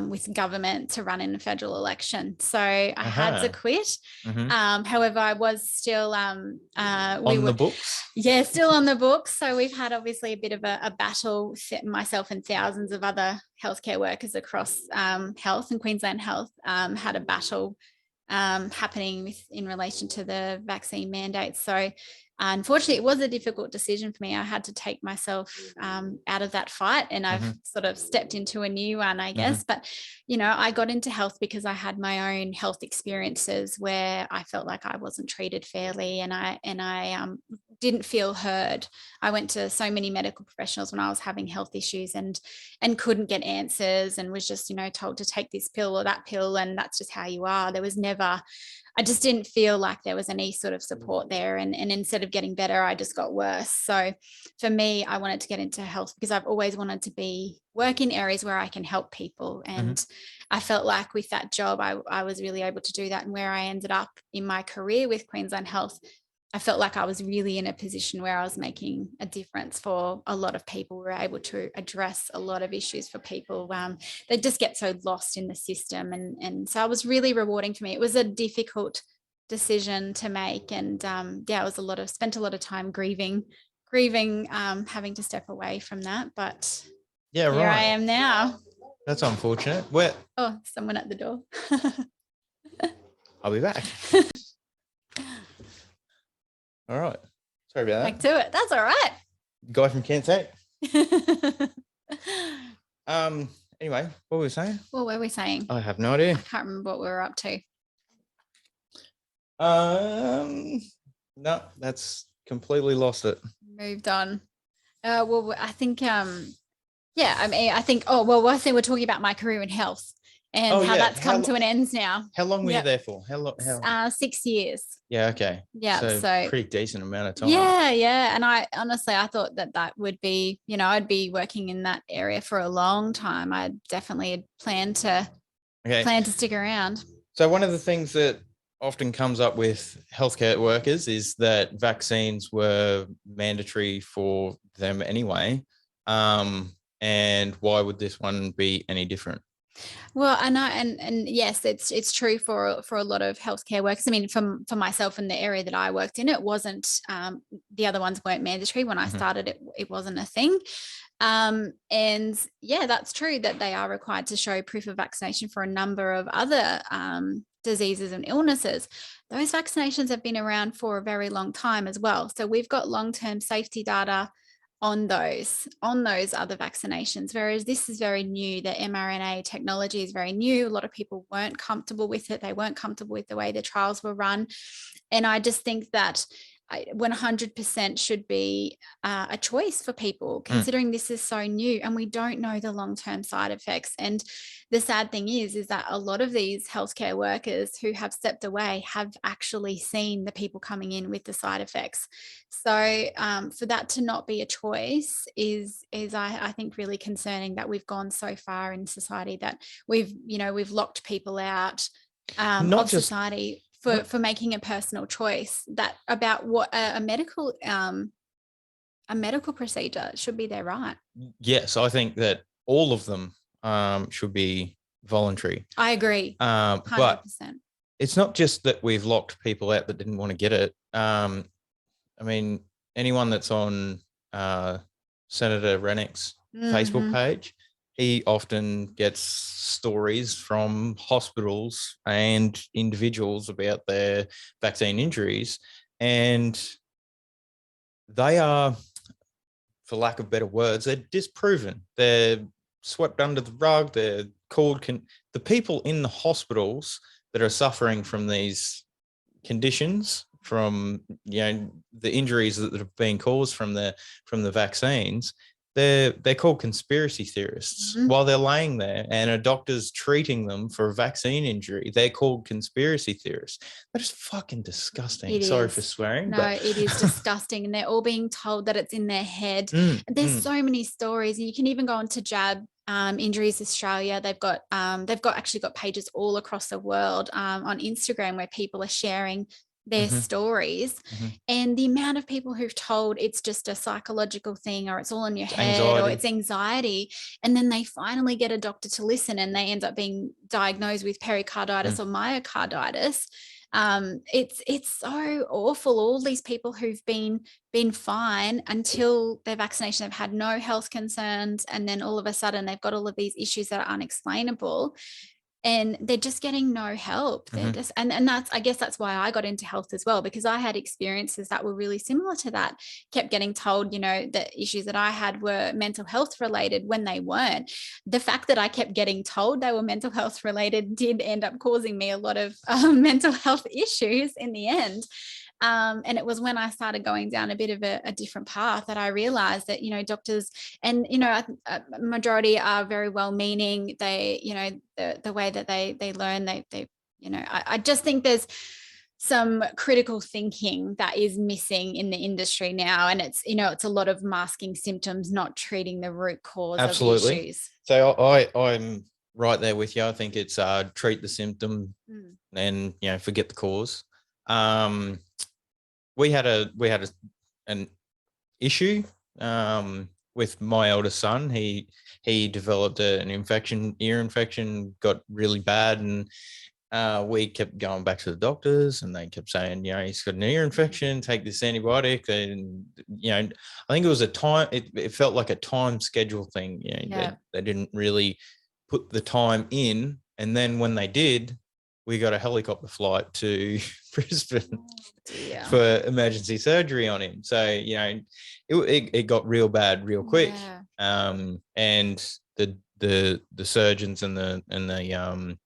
with government to run in a federal election. So I had to quit. However, I was still on the books. Yeah, still on the books. So we've had obviously a bit of a battle, myself and thousands of other healthcare workers across health and Queensland Health had a battle happening in relation to the vaccine mandates. So unfortunately, it was a difficult decision for me. I had to take myself out of that fight, and I've sort of stepped into a new one, I guess. But, you know, I got into health because I had my own health experiences where I felt like I wasn't treated fairly, and I didn't feel heard. I went to so many medical professionals when I was having health issues and couldn't get answers, and was just, you know, told to take this pill or that pill, and that's just how you are. There was never, I just didn't feel like there was any sort of support there. And instead of getting better, I just got worse. So for me, I wanted to get into health because I've always wanted to work in areas where I can help people. And I felt like with that job, I was really able to do that. And where I ended up in my career with Queensland Health, I felt like I was really in a position where I was making a difference for a lot of people. We were able to address a lot of issues for people. They just get so lost in the system. And so it was really rewarding for me. It was a difficult decision to make. And it was spent a lot of time grieving, having to step away from that. But here I am now. That's unfortunate. Where? Oh, someone at the door. I'll be back. All right. Sorry about that. Back to it. That's all right. Guy from Kent State. Anyway, what were we saying? What were we saying? I have no idea. I can't remember what we were up to. No, that's completely lost it. Moved on. Well, I think I think we're talking about my career in health and how that's come to an end now. How long were you there for? How long? 6 years. Yeah. Okay. Yeah. So pretty decent amount of time. Yeah. And I thought that would be, you know, I'd be working in that area for a long time. I definitely had planned to stick around. So one of the things that often comes up with healthcare workers is that vaccines were mandatory for them anyway. And why would this one be any different? Well, and yes, it's true for a lot of healthcare workers. I mean, for myself in the area that I worked in, it wasn't, the other ones weren't mandatory. When I started, it wasn't a thing. And yeah, that's true that they are required to show proof of vaccination for a number of other diseases and illnesses. Those vaccinations have been around for a very long time as well. So we've got long-term safety data on those other vaccinations, whereas this is very new. The mRNA technology is very new. A lot of people weren't comfortable with it. They weren't comfortable with the way the trials were run. And I just think that 100% should be a choice for people, considering this is so new and we don't know the long-term side effects. And the sad thing is that a lot of these healthcare workers who have stepped away have actually seen the people coming in with the side effects. So for that to not be a choice is I think really concerning, that we've gone so far in society that we've locked people out of society for making a personal choice that about what a medical procedure should be their right. Yes, I think that all of them should be voluntary. I agree. 100%. But it's not just that we've locked people out that didn't want to get it. I mean, anyone that's on Senator Rennick's Facebook page, he often gets stories from hospitals and individuals about their vaccine injuries, and they are, for lack of better words, they're disproven. They're swept under the rug. They're called the people in the hospitals that are suffering from these conditions, from the injuries that have been caused from the vaccines. They're called conspiracy theorists. While they're laying there and a doctor's treating them for a vaccine injury, they're called conspiracy theorists. That is fucking disgusting. Sorry for swearing. No, it is disgusting. And they're all being told that it's in their head. There's so many stories. And you can even go on to Jab Injuries Australia. They've got actually got pages all across the world on Instagram where people are sharing their stories, Mm-hmm. and the amount of people who've told it's just a psychological thing, or it's all in your head, anxiety. or it's anxiety, and then they finally get a doctor to listen and they end up being diagnosed with pericarditis or myocarditis. It's so awful. All these people who've been fine until their vaccination, they've had no health concerns, and then all of a sudden they've got all of these issues that are unexplainable, and they're just getting no help. They're just, and that's, I guess that's why I got into health as well, because I had experiences that were really similar to that. Kept getting told, you know, the issues that I had were mental health related when they weren't. The fact that I kept getting told they were mental health related did end up causing me a lot of mental health issues in the end. And it was when I started going down a bit of a different path that I realized that, you know, doctors, and, you know, a majority are very well-meaning. They, you know, the way that they learn, they, you know, I just think there's some critical thinking that is missing in the industry now. And it's, you know, it's a lot of masking symptoms, not treating the root cause of the issues. So I'm right there with you. I think it's treat the symptom and, you know, forget the cause. We had an issue with my eldest son. He developed an ear infection, got really bad, and we kept going back to the doctors, and they kept saying, you know, he's got an ear infection, take this antibiotic. And, you know, I think it was a time, it felt like a time schedule thing. You know, they didn't really put the time in. And then when they did, we got a helicopter flight to Brisbane for emergency surgery on him. So, you know, it got real bad real quick. And the surgeons and the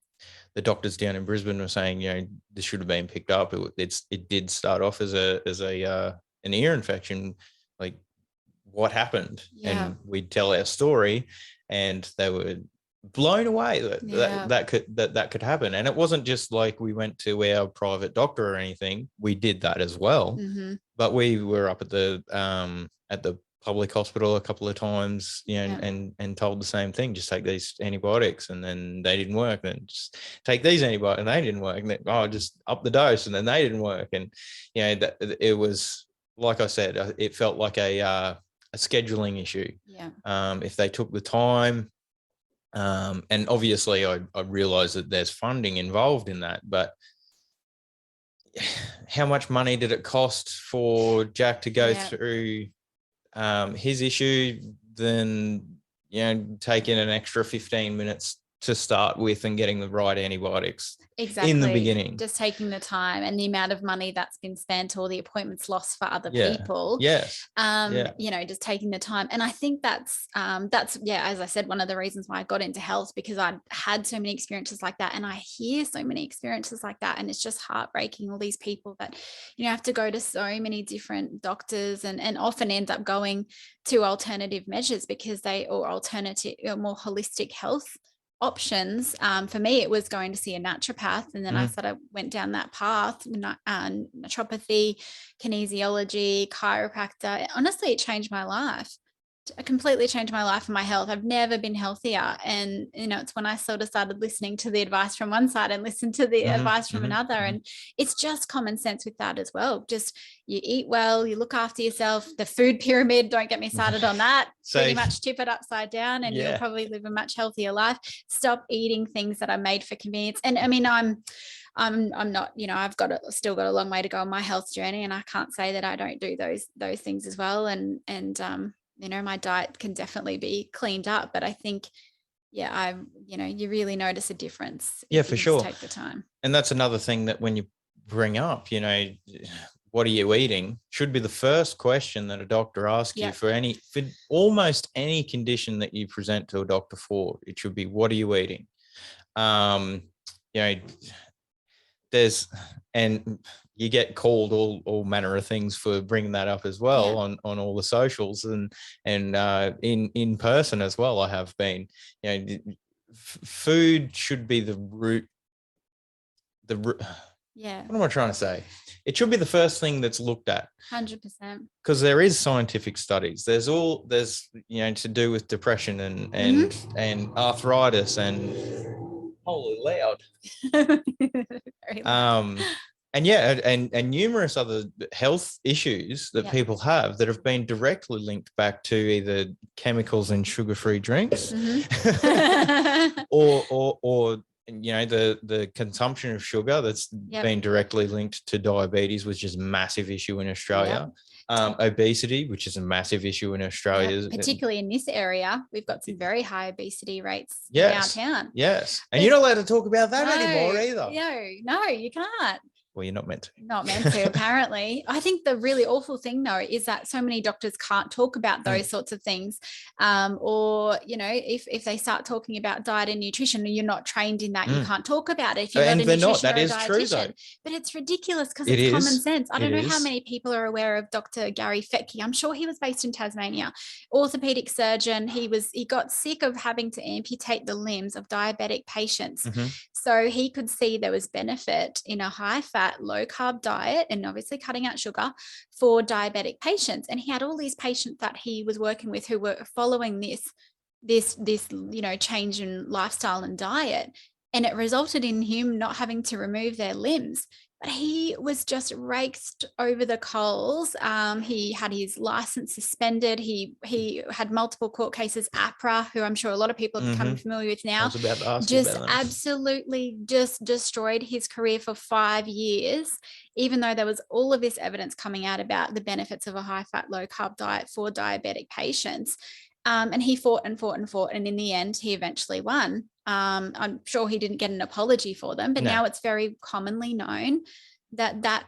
doctors down in Brisbane were saying, you know, this should have been picked up. It did start off as an ear infection. Like, what happened? And we'd tell our story, and they were blown away that could happen. And it wasn't just like we went to our private doctor or anything. We did that as well, but we were up at the public hospital a couple of times, you know, and told the same thing: just take these antibiotics. And then they didn't work. Then just take these antibiotics, and they didn't work. And then, just up the dose, and then they didn't work. And, you know, it was, like I said, it felt like a scheduling issue. If they took the time. And obviously I realized that there's funding involved in that, but how much money did it cost for Jack to go through his issue, then, you know, taking an extra 15 minutes to start with and getting the right antibiotics in the beginning, just taking the time, and the amount of money that's been spent, or the appointments lost for other people. You know, just taking the time. And I think that's as I said, one of the reasons why I got into health, because I had so many experiences like that, and I hear so many experiences like that, and it's just heartbreaking, all these people that, you know, have to go to so many different doctors, and often end up going to alternative measures because alternative or more holistic health options. For me, it was going to see a naturopath, and then I sort of went down that path, naturopathy, kinesiology, chiropractor. Honestly, it changed my life. It completely changed my life and my health. I've never been healthier. And, you know, it's when I sort of started listening to the advice from one side and listen to the advice from another. And it's just common sense with that as well. Just, you eat well, you look after yourself. The food pyramid, don't get me started on that. Pretty much tip it upside down, and you'll probably live a much healthier life. Stop eating things that are made for convenience. And I mean, I'm not, you know, I've still got a long way to go on my health journey, and I can't say that I don't do those things as well. And you know, my diet can definitely be cleaned up, but I think, you know, you really notice a difference. For sure. Take the time. And that's another thing that when you bring up, you know, what are you eating, should be the first question that a doctor asks you for almost any condition that you present to a doctor for. It should be, what are you eating? You know, and you get called all manner of things for bringing that up as well on all the socials, and in person as well. I have been, you know, food should be the root. What am I trying to say? It should be the first thing that's looked at. 100%. Because there is scientific studies. There's you know, to do with depression and arthritis and holy loud. Very loud. and numerous other health issues that people have that have been directly linked back to either chemicals in sugar-free drinks, or the consumption of sugar that's been directly linked to diabetes, which is a massive issue in Australia. Obesity, which is a massive issue in Australia. Particularly in this area, we've got some very high obesity rates in our town. Yes. And you're not allowed to talk about that anymore either. No, you can't. Well, you're not meant to. Not meant to, apparently. I think the really awful thing, though, is that so many doctors can't talk about those sorts of things. Or, if they start talking about diet and nutrition and you're not trained in that, you can't talk about it. If you're not a nutritionist or a dietitian. But it's ridiculous because it's common sense. I don't know how many people are aware of Dr. Gary Fettke. I'm sure he was based in Tasmania. Orthopedic surgeon. He got sick of having to amputate the limbs of diabetic patients. So he could see there was benefit in a high-fat, low-carb diet and obviously cutting out sugar for diabetic patients. And he had all these patients that he was working with who were following this change in lifestyle and diet. And it resulted in him not having to remove their limbs. But he was just raked over the coals. He had his license suspended. He had multiple court cases. APRA, who I'm sure a lot of people have become familiar with now, just absolutely just destroyed his career for 5 years, even though there was all of this evidence coming out about the benefits of a high-fat, low-carb diet for diabetic patients. And he fought and fought and fought. And in the end, he eventually won. I'm sure he didn't get an apology for them, but now it's very commonly known that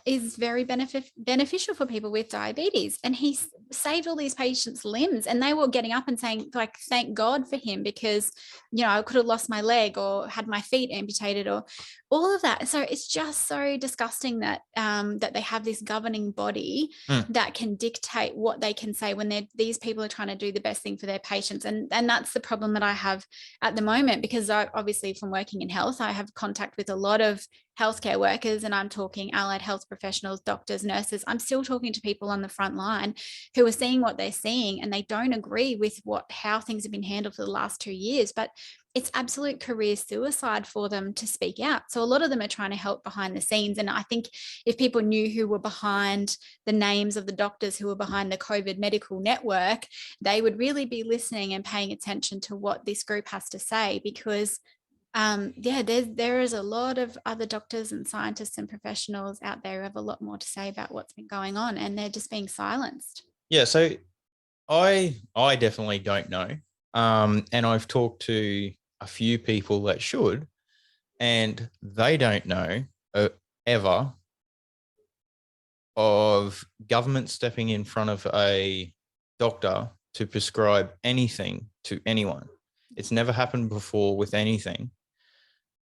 is very beneficial for people with diabetes. And he saved all these patients' limbs, and they were getting up and saying, like, thank God for him, because, I could have lost my leg or had my feet amputated or all of that. So it's just so disgusting that that they have this governing body that can dictate what they can say when these people are trying to do the best thing for their patients. And that's the problem that I have at the moment, because I obviously, from working in health, I have contact with a lot of healthcare workers, and I'm talking allied health professionals, doctors, nurses. I'm still talking to people on the front line who are seeing what they're seeing, and they don't agree with how things have been handled for the last 2 years. But it's absolute career suicide for them to speak out. So a lot of them are trying to help behind the scenes. And I think if people knew who were behind the names of the doctors who were behind the COVID medical network, they would really be listening and paying attention to what this group has to say, because there is a lot of other doctors and scientists and professionals out there who have a lot more to say about what's been going on, and they're just being silenced. Yeah, so I definitely don't know. And I've talked to a few people that should, and they don't know ever of government stepping in front of a doctor to prescribe anything to anyone. It's never happened before with anything.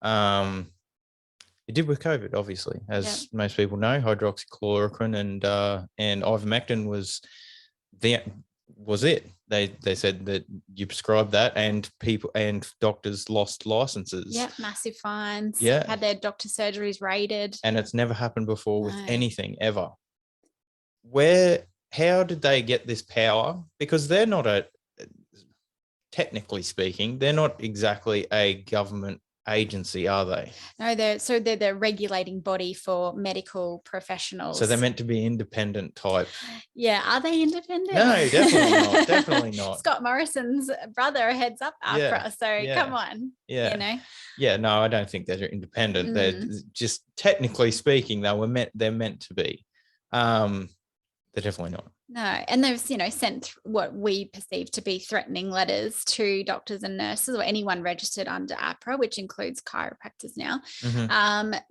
It did with COVID, obviously, as most people know. Hydroxychloroquine and ivermectin was it. They said that you prescribed that, and people and doctors lost licenses. Yeah, massive fines. Yeah, had their doctor surgeries raided, and it's never happened before with anything ever. How did they get this power? Because they're not technically speaking, they're not exactly a government agency, are they? No, they're the regulating body for medical professionals. So they're meant to be independent type. Yeah, are they independent? No, definitely not. Definitely not. Scott Morrison's brother heads up APRA, come on. Yeah. Yeah, no, I don't think they're independent. They're just, technically speaking, they're meant to be. They're definitely not. No, and they've sent what we perceive to be threatening letters to doctors and nurses or anyone registered under APRA, which includes chiropractors now,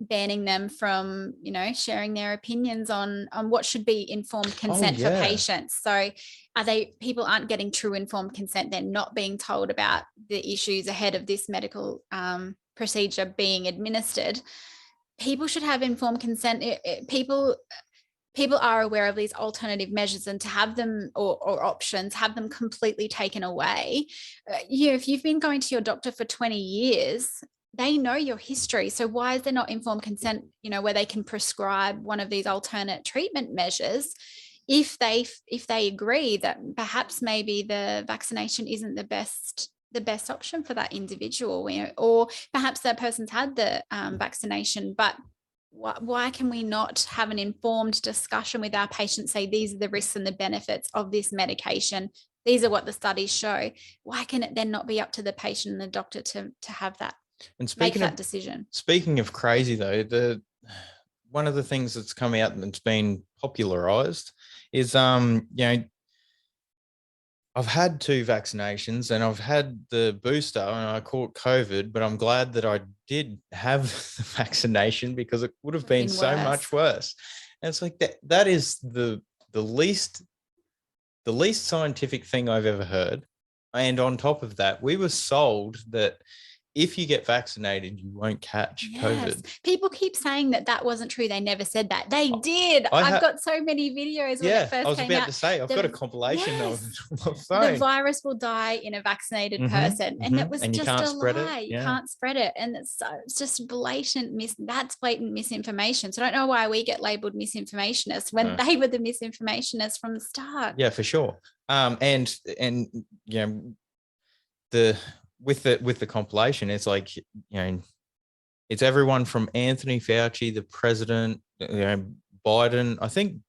banning them from sharing their opinions on what should be informed consent for patients. So people aren't getting true informed consent. They're not being told about the issues ahead of this medical procedure being administered. People should have informed consent. People are aware of these alternative measures, and to have them or options, have them completely taken away. If you've been going to your doctor for 20 years, they know your history. So why is there not informed consent, where they can prescribe one of these alternate treatment measures if they agree that perhaps maybe the vaccination isn't the best option for that individual, or perhaps that person's had the vaccination, but why can we not have an informed discussion with our patients, say these are the risks and the benefits of this medication, these are what the studies show? Why can it then not be up to the patient and the doctor to have that, And make that decision? Speaking of crazy though, one of the things that's come out and it's been popularized is I've had 2 vaccinations and I've had the booster and I caught COVID, but I'm glad that I did have the vaccination because it would have been so much worse. And it's like that is the least scientific thing I've ever heard. And on top of that, we were sold that if you get vaccinated, you won't catch COVID. People keep saying that wasn't true. They never said that. They did. I've got so many videos when it first came out. I was about to say, I've got a compilation of my phone. The virus will die in a vaccinated person. And it was just a lie. You can't spread it. And it's just blatant misinformation. So I don't know why we get labeled misinformationists when they were the misinformationists from the start. Yeah, for sure. And with the compilation, it's like, it's everyone from Anthony Fauci, the president, Biden. I think,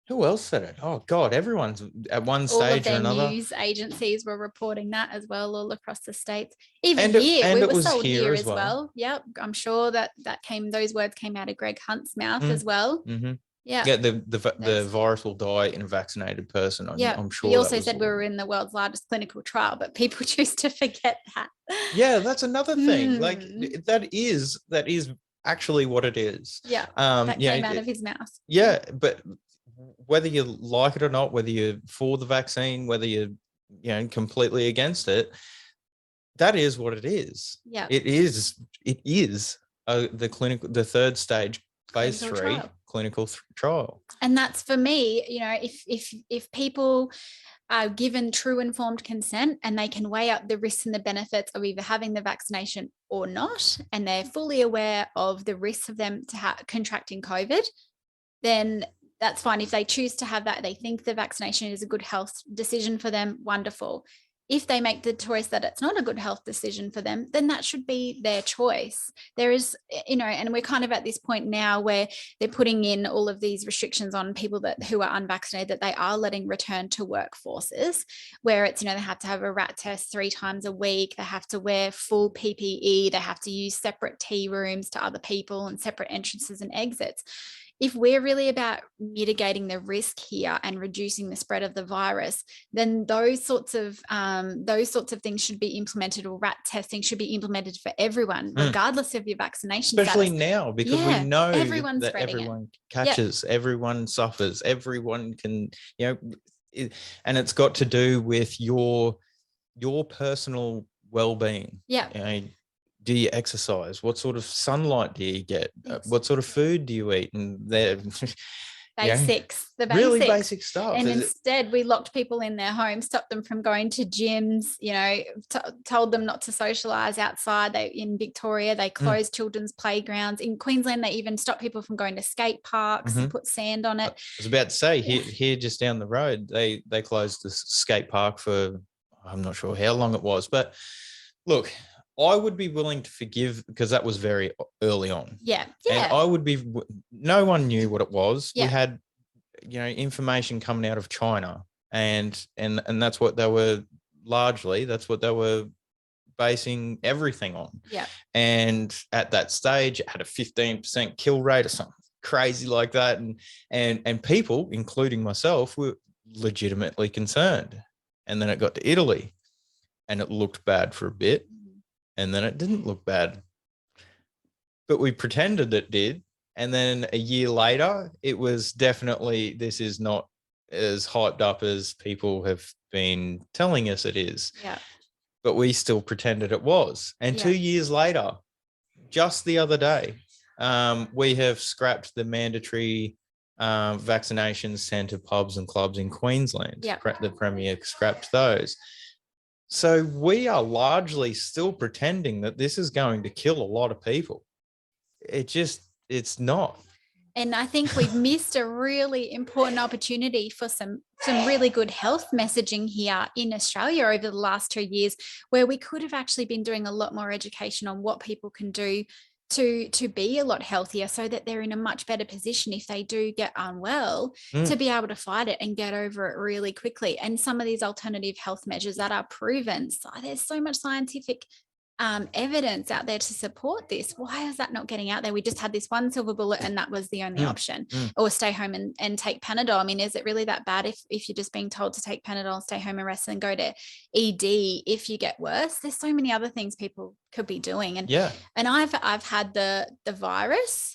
who else said it? Oh God, everyone's at one stage or another. All of their news agencies were reporting that as well, all across the states. Even here, we were sold here as well. Yep, I'm sure those words came out of Greg Hunt's mouth as well. Mm-hmm. Yeah, the virus will die in a vaccinated person. I'm sure. He also said we were in the world's largest clinical trial, but people choose to forget that. Yeah, that's another thing. Like that is actually what it is. Yeah, that came out of his mouth. Yeah, but whether you like it or not, whether you're for the vaccine, whether you're completely against it, that is what it is. Yeah, it is the third stage phase 3 clinical trial. And that's, for me, if people are given true informed consent and they can weigh up the risks and the benefits of either having the vaccination or not, and they're fully aware of the risks of them contracting COVID, then that's fine. If they choose to have that, they think the vaccination is a good health decision for them, wonderful. If they make the choice that it's not a good health decision for them, then that should be their choice. There is, and we're kind of at this point now where they're putting in all of these restrictions on people who are unvaccinated, that they are letting return to workforces, where it's, they have to have a rat test 3 times a week. They have to wear full PPE. They have to use separate tea rooms to other people and separate entrances and exits. If we're really about mitigating the risk here and reducing the spread of the virus, then those sorts of things should be implemented, or rat testing should be implemented for everyone, regardless of your vaccination Especially status. Now, because we know everyone's that everyone catches, everyone suffers, everyone can, and it's got to do with your personal well-being. Yeah. Do you exercise? What sort of sunlight do you get? What sort of food do you eat? And they're basics, the basics. Really basic stuff. And instead we locked people in their homes, stopped them from going to gyms, told them not to socialize outside. In Victoria, they closed children's playgrounds. In Queensland, they even stopped people from going to skate parks and put sand on it. I was about to say, here just down the road, they closed the skate park for, I'm not sure how long it was, but look, I would be willing to forgive, because that was very early on. Yeah. And no one knew what it was. Yeah. We had, information coming out of China, and that's what they were basing everything on. Yeah. And at that stage, it had a 15% kill rate or something crazy like that. And people, including myself, were legitimately concerned. And then it got to Italy and it looked bad for a bit. And then it didn't look bad, but we pretended it did. And then a year later, it was definitely, this is not as hyped up as people have been telling us it is. Yeah. But we still pretended it was. And 2 years later, just the other day, we have scrapped the mandatory vaccinations sent to pubs and clubs in Queensland. Yeah. The Premier scrapped those. So we are largely still pretending that this is going to kill a lot of people. It's not. And I think we've missed a really important opportunity for some really good health messaging here in Australia over the last 2 years, where we could have actually been doing a lot more education on what people can do to be a lot healthier, so that they're in a much better position if they do get unwell to be able to fight it and get over it really quickly. And some of these alternative health measures that are proven, so there's so much scientific evidence out there to support this. Why is that not getting out there? We just had this one silver bullet and that was the only option, or stay home and take Panadol. I mean, is it really that bad if you're just being told to take Panadol, stay home and rest, and go to ED if you get worse? There's so many other things people could be doing. And I've had the virus.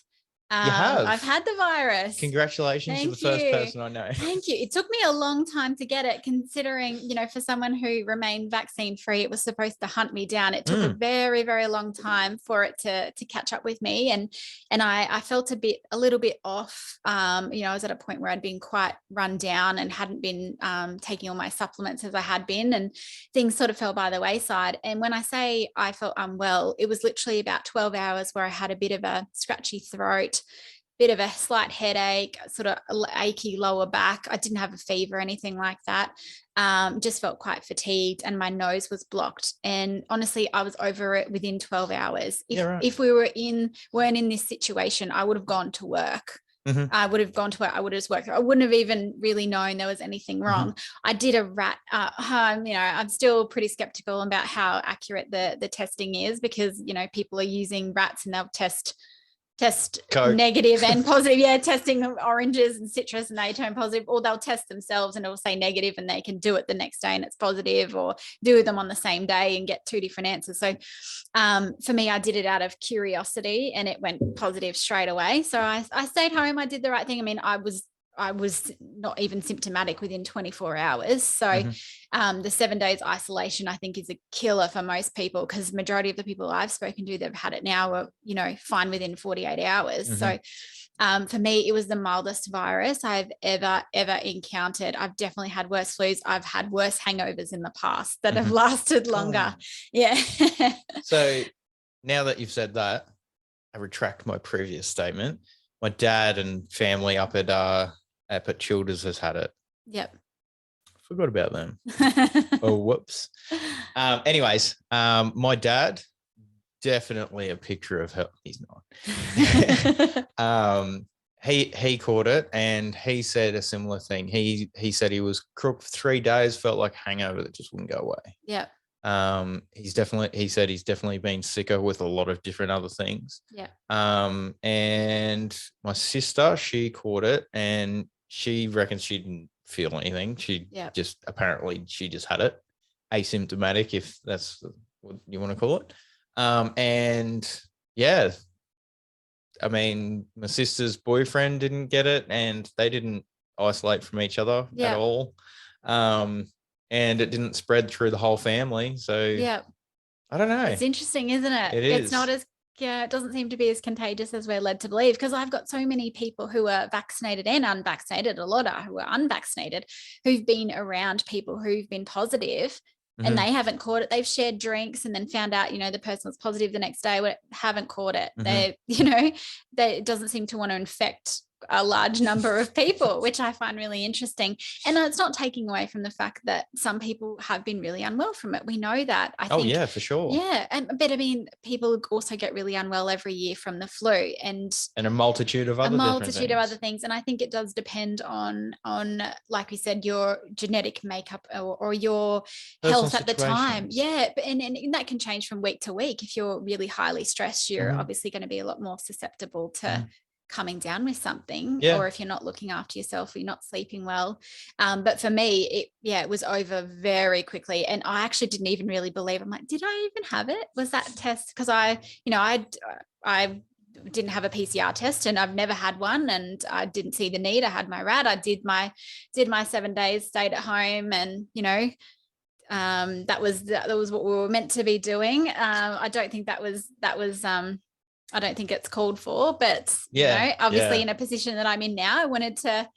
You have. I've had the virus. Congratulations. You're the first person I know. Thank you. It took me a long time to get it, considering, for someone who remained vaccine free, it was supposed to hunt me down. It took a very, very long time for it to catch up with me. And I felt a little bit off. I was at a point where I'd been quite run down and hadn't been taking all my supplements as I had been, and things sort of fell by the wayside. And when I say I felt unwell, it was literally about 12 hours where I had a bit of a scratchy throat, bit of a slight headache, sort of achy lower back. I didn't have a fever or anything like that. Just felt quite fatigued, and my nose was blocked. And honestly, I was over it within 12 hours. If we weren't in this situation, I would have gone to work. I would have gone to work. I would have just worked. I wouldn't have even really known there was anything wrong. I did a rat. I'm still pretty skeptical about how accurate the testing is, because people are using rats and they'll test Coke. Negative and positive. Testing oranges and citrus, and they turn positive, or they'll test themselves and it'll say negative and they can do it the next day and it's positive, or do them on the same day and get two different answers. So for me, I did it out of curiosity and it went positive straight away. So I stayed home. I did the right thing. I mean, I was not even symptomatic within 24 hours. So the 7 days isolation, I think, is a killer for most people, because majority of the people I've spoken to that have had it now are, fine within 48 hours. So for me, it was the mildest virus I've ever encountered. I've definitely had worse flus. I've had worse hangovers in the past that have lasted longer. Yeah. So now that you've said that, I retract my previous statement. My dad and family up at Childers has had it. Yep. Forgot about them. Oh, whoops. Anyways, my dad, definitely a picture of health. He's not. He caught it, and he said a similar thing. He said he was crook for 3 days, felt like a hangover that just wouldn't go away. Yeah. He said he's definitely been sicker with a lot of different other things. Yeah. And my sister, she caught it, and she reckons she didn't feel anything. She just had it, asymptomatic, if that's what you want to call it. And yeah, I mean, my sister's boyfriend didn't get it, and they didn't isolate from each other at all. And it didn't spread through the whole family. So I don't know. It's interesting, isn't it? It's not as, it doesn't seem to be as contagious as we're led to believe, because I've got so many people who are vaccinated and unvaccinated, a lot are who are unvaccinated, who've been around people who've been positive and they haven't caught it. They've shared drinks and then found out, the person was positive the next day, but haven't caught it. It doesn't seem to want to infect a large number of people, which I find really interesting. And it's not taking away from the fact that some people have been really unwell from it. We know that. I think, oh yeah, for sure. Yeah. But I mean, people also get really unwell every year from the flu and a multitude of other things. And I think it does depend on, like we said, your genetic makeup or your health at the time. Yeah. And that can change from week to week. If you're really highly stressed, you're obviously going to be a lot more susceptible to coming down with something, or if you're not looking after yourself, or you're not sleeping well. But for me, it was over very quickly. And I actually didn't even really believe, I'm like, did I even have it? Was that test? Because I didn't have a PCR test and I've never had one, and I didn't see the need. I had my rat. I did my 7 days, stayed at home, and, that was what we were meant to be doing. I don't think that was I don't think it's called for, but obviously in a position that I'm in now, I wanted to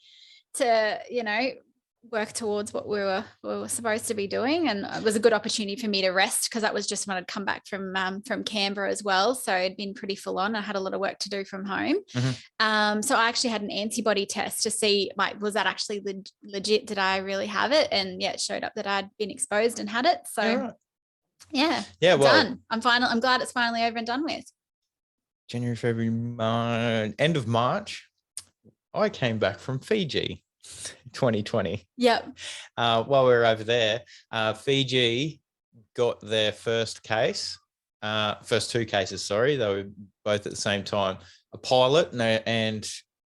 work towards what we were supposed to be doing, and it was a good opportunity for me to rest, because that was just when I'd come back from Canberra as well, so it'd been pretty full on. I had a lot of work to do from home. So I actually had an antibody test to see, like, was that actually legit? Did I really have it? And it showed up that I'd been exposed and had it. So well, done. I'm glad it's finally over and done with. January, February, March, end of March, I came back from Fiji 2020. Yep. While we were over there, Fiji got their first case, first two cases, sorry. They were both at the same time. A pilot and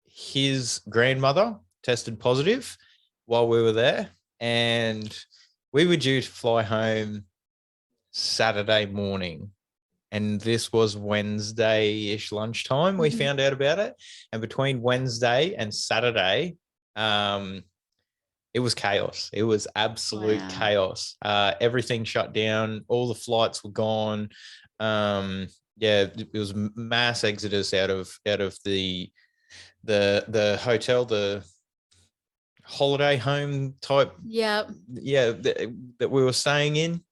his grandmother tested positive while we were there. And we were due to fly home Saturday morning. And this was Wednesday-ish lunchtime. We found out about it. And between Wednesday and Saturday, it was chaos. It was absolute chaos. Everything shut down. All the flights were gone. It was mass exodus out of the hotel, the holiday home type. That we were staying in.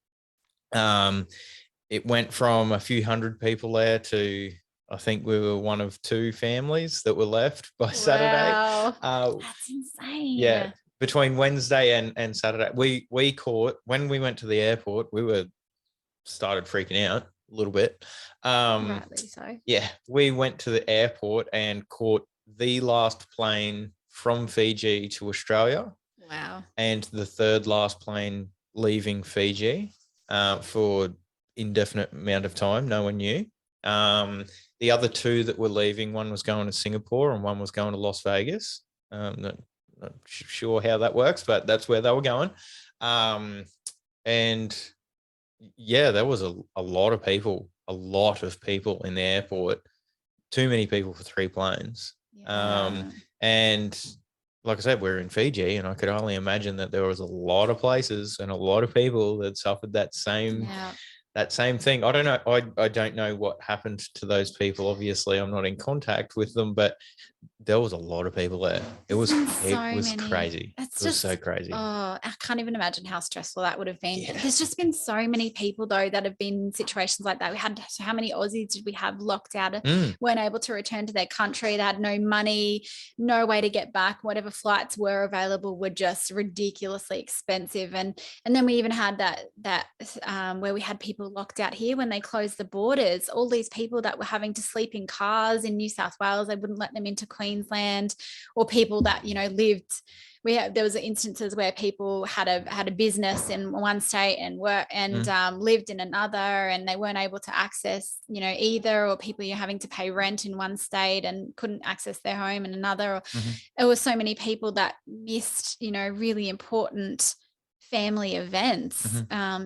It went from a few hundred people there to, I think we were one of two families that were left by Saturday. That's insane. Yeah. Between Wednesday and Saturday, we caught, when we went to the airport, we started freaking out a little bit. Rightly so. Yeah. We went to the airport and caught the last plane from Fiji to Australia. Wow. And the third last plane leaving Fiji for indefinite amount of time. No one knew. The other two that were leaving, one was going to Singapore and one was going to Las Vegas. Not sure how that works, but that's where they were going. And yeah, there was a lot of people in the airport. Too many people for three planes. And like I said, we're in Fiji, and I could only imagine that there was a lot of places and a lot of people that suffered that same thing. I don't know. I don't know what happened to those people. Obviously, I'm not in contact with them, but there was a lot of people there. It was crazy. It was so crazy. Oh, I can't even imagine how stressful that would have been. Yeah. There's just been so many people though that have been in situations like that. We had, so how many Aussies did we have locked out, weren't able to return to their country? They had no money, no way to get back. Whatever flights were available were just ridiculously expensive. And then we even had that where we had people locked out here when they closed the borders. All these people that were having to sleep in cars in New South Wales, they wouldn't let them into Queensland, or people that, you know, lived. There was instances where people had a business in one state and lived in another, and they weren't able to access, you know, either, or people you're having to pay rent in one state and couldn't access their home in another. There were so many people that missed, you know, really important family events.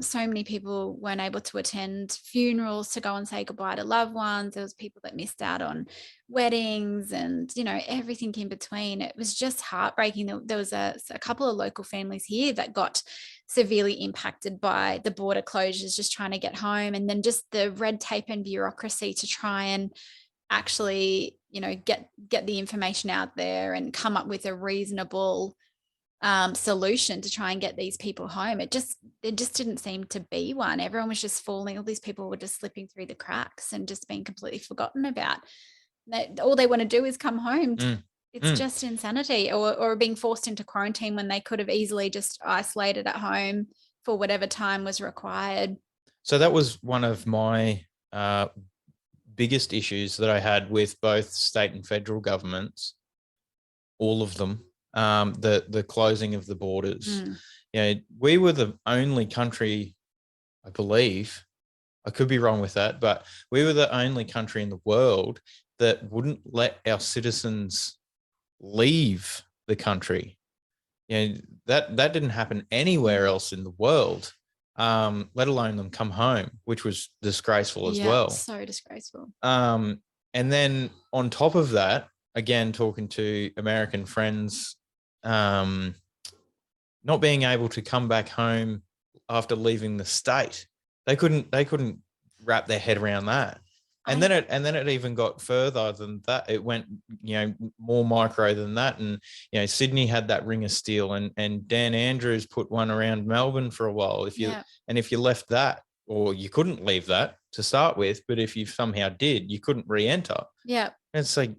So many people weren't able to attend funerals to go and say goodbye to loved ones. There was people that missed out on weddings and, you know, everything in between. It was just heartbreaking. There was a couple of local families here that got severely impacted by the border closures, just trying to get home, and then just the red tape and bureaucracy to try and actually, you know, get the information out there and come up with a reasonable solution to try and get these people home. It just didn't seem to be one. Everyone was just falling. All these people were just slipping through the cracks and just being completely forgotten about. All they want to do is come home. It's just insanity, or being forced into quarantine when they could have easily just isolated at home for whatever time was required. So that was one of my biggest issues that I had with both state and federal governments, all of them. The closing of the borders. You know, we were the only country, I believe, I could be wrong with that, but we were the only country in the world that wouldn't let our citizens leave the country. You know, that didn't happen anywhere else in the world, let alone them come home, which was disgraceful as well. So disgraceful. And then on top of that, again, talking to American friends, not being able to come back home after leaving the state. They couldn't wrap their head around that. And then it even got further than that. It went, you know, more micro than that. And, you know, Sydney had that ring of steel, and Dan Andrews put one around Melbourne for a while. If you left that, or you couldn't leave that to start with, but if you somehow did, you couldn't re-enter. Yeah. And it's like,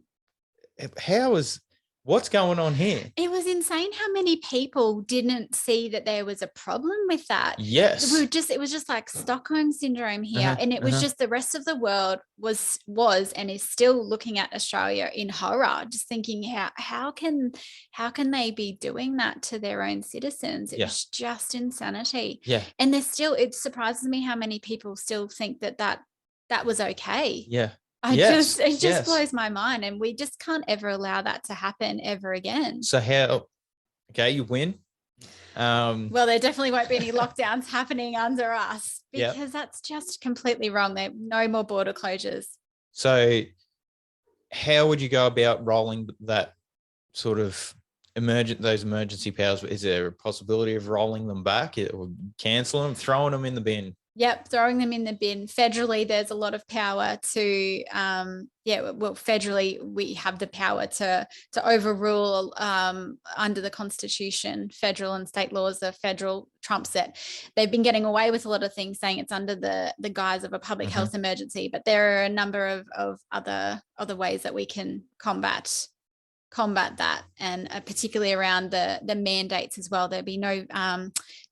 What's going on here? It was insane how many people didn't see that there was a problem with that. Yes. It was just like Stockholm syndrome here. And it was just the rest of the world was and is still looking at Australia in horror, just thinking how can they be doing that to their own citizens? It was just insanity. Yeah. And it surprises me how many people still think that was okay. Yeah. It just blows my mind, and we just can't ever allow that to happen ever again. So you win. Well, there definitely won't be any lockdowns happening under us, because that's just completely wrong. There no more border closures. So how would you go about rolling that sort of those emergency powers? Is there a possibility of rolling them back or canceling them, throwing them in the bin? Yep, throwing them in the bin. Federally, there's a lot of power to, federally, we have the power to overrule under the Constitution. Federal and state laws are federal trumps it. They've been getting away with a lot of things, saying it's under the guise of a public health emergency, but there are a number of other ways that we can combat that, and particularly around the mandates as well. There'll be no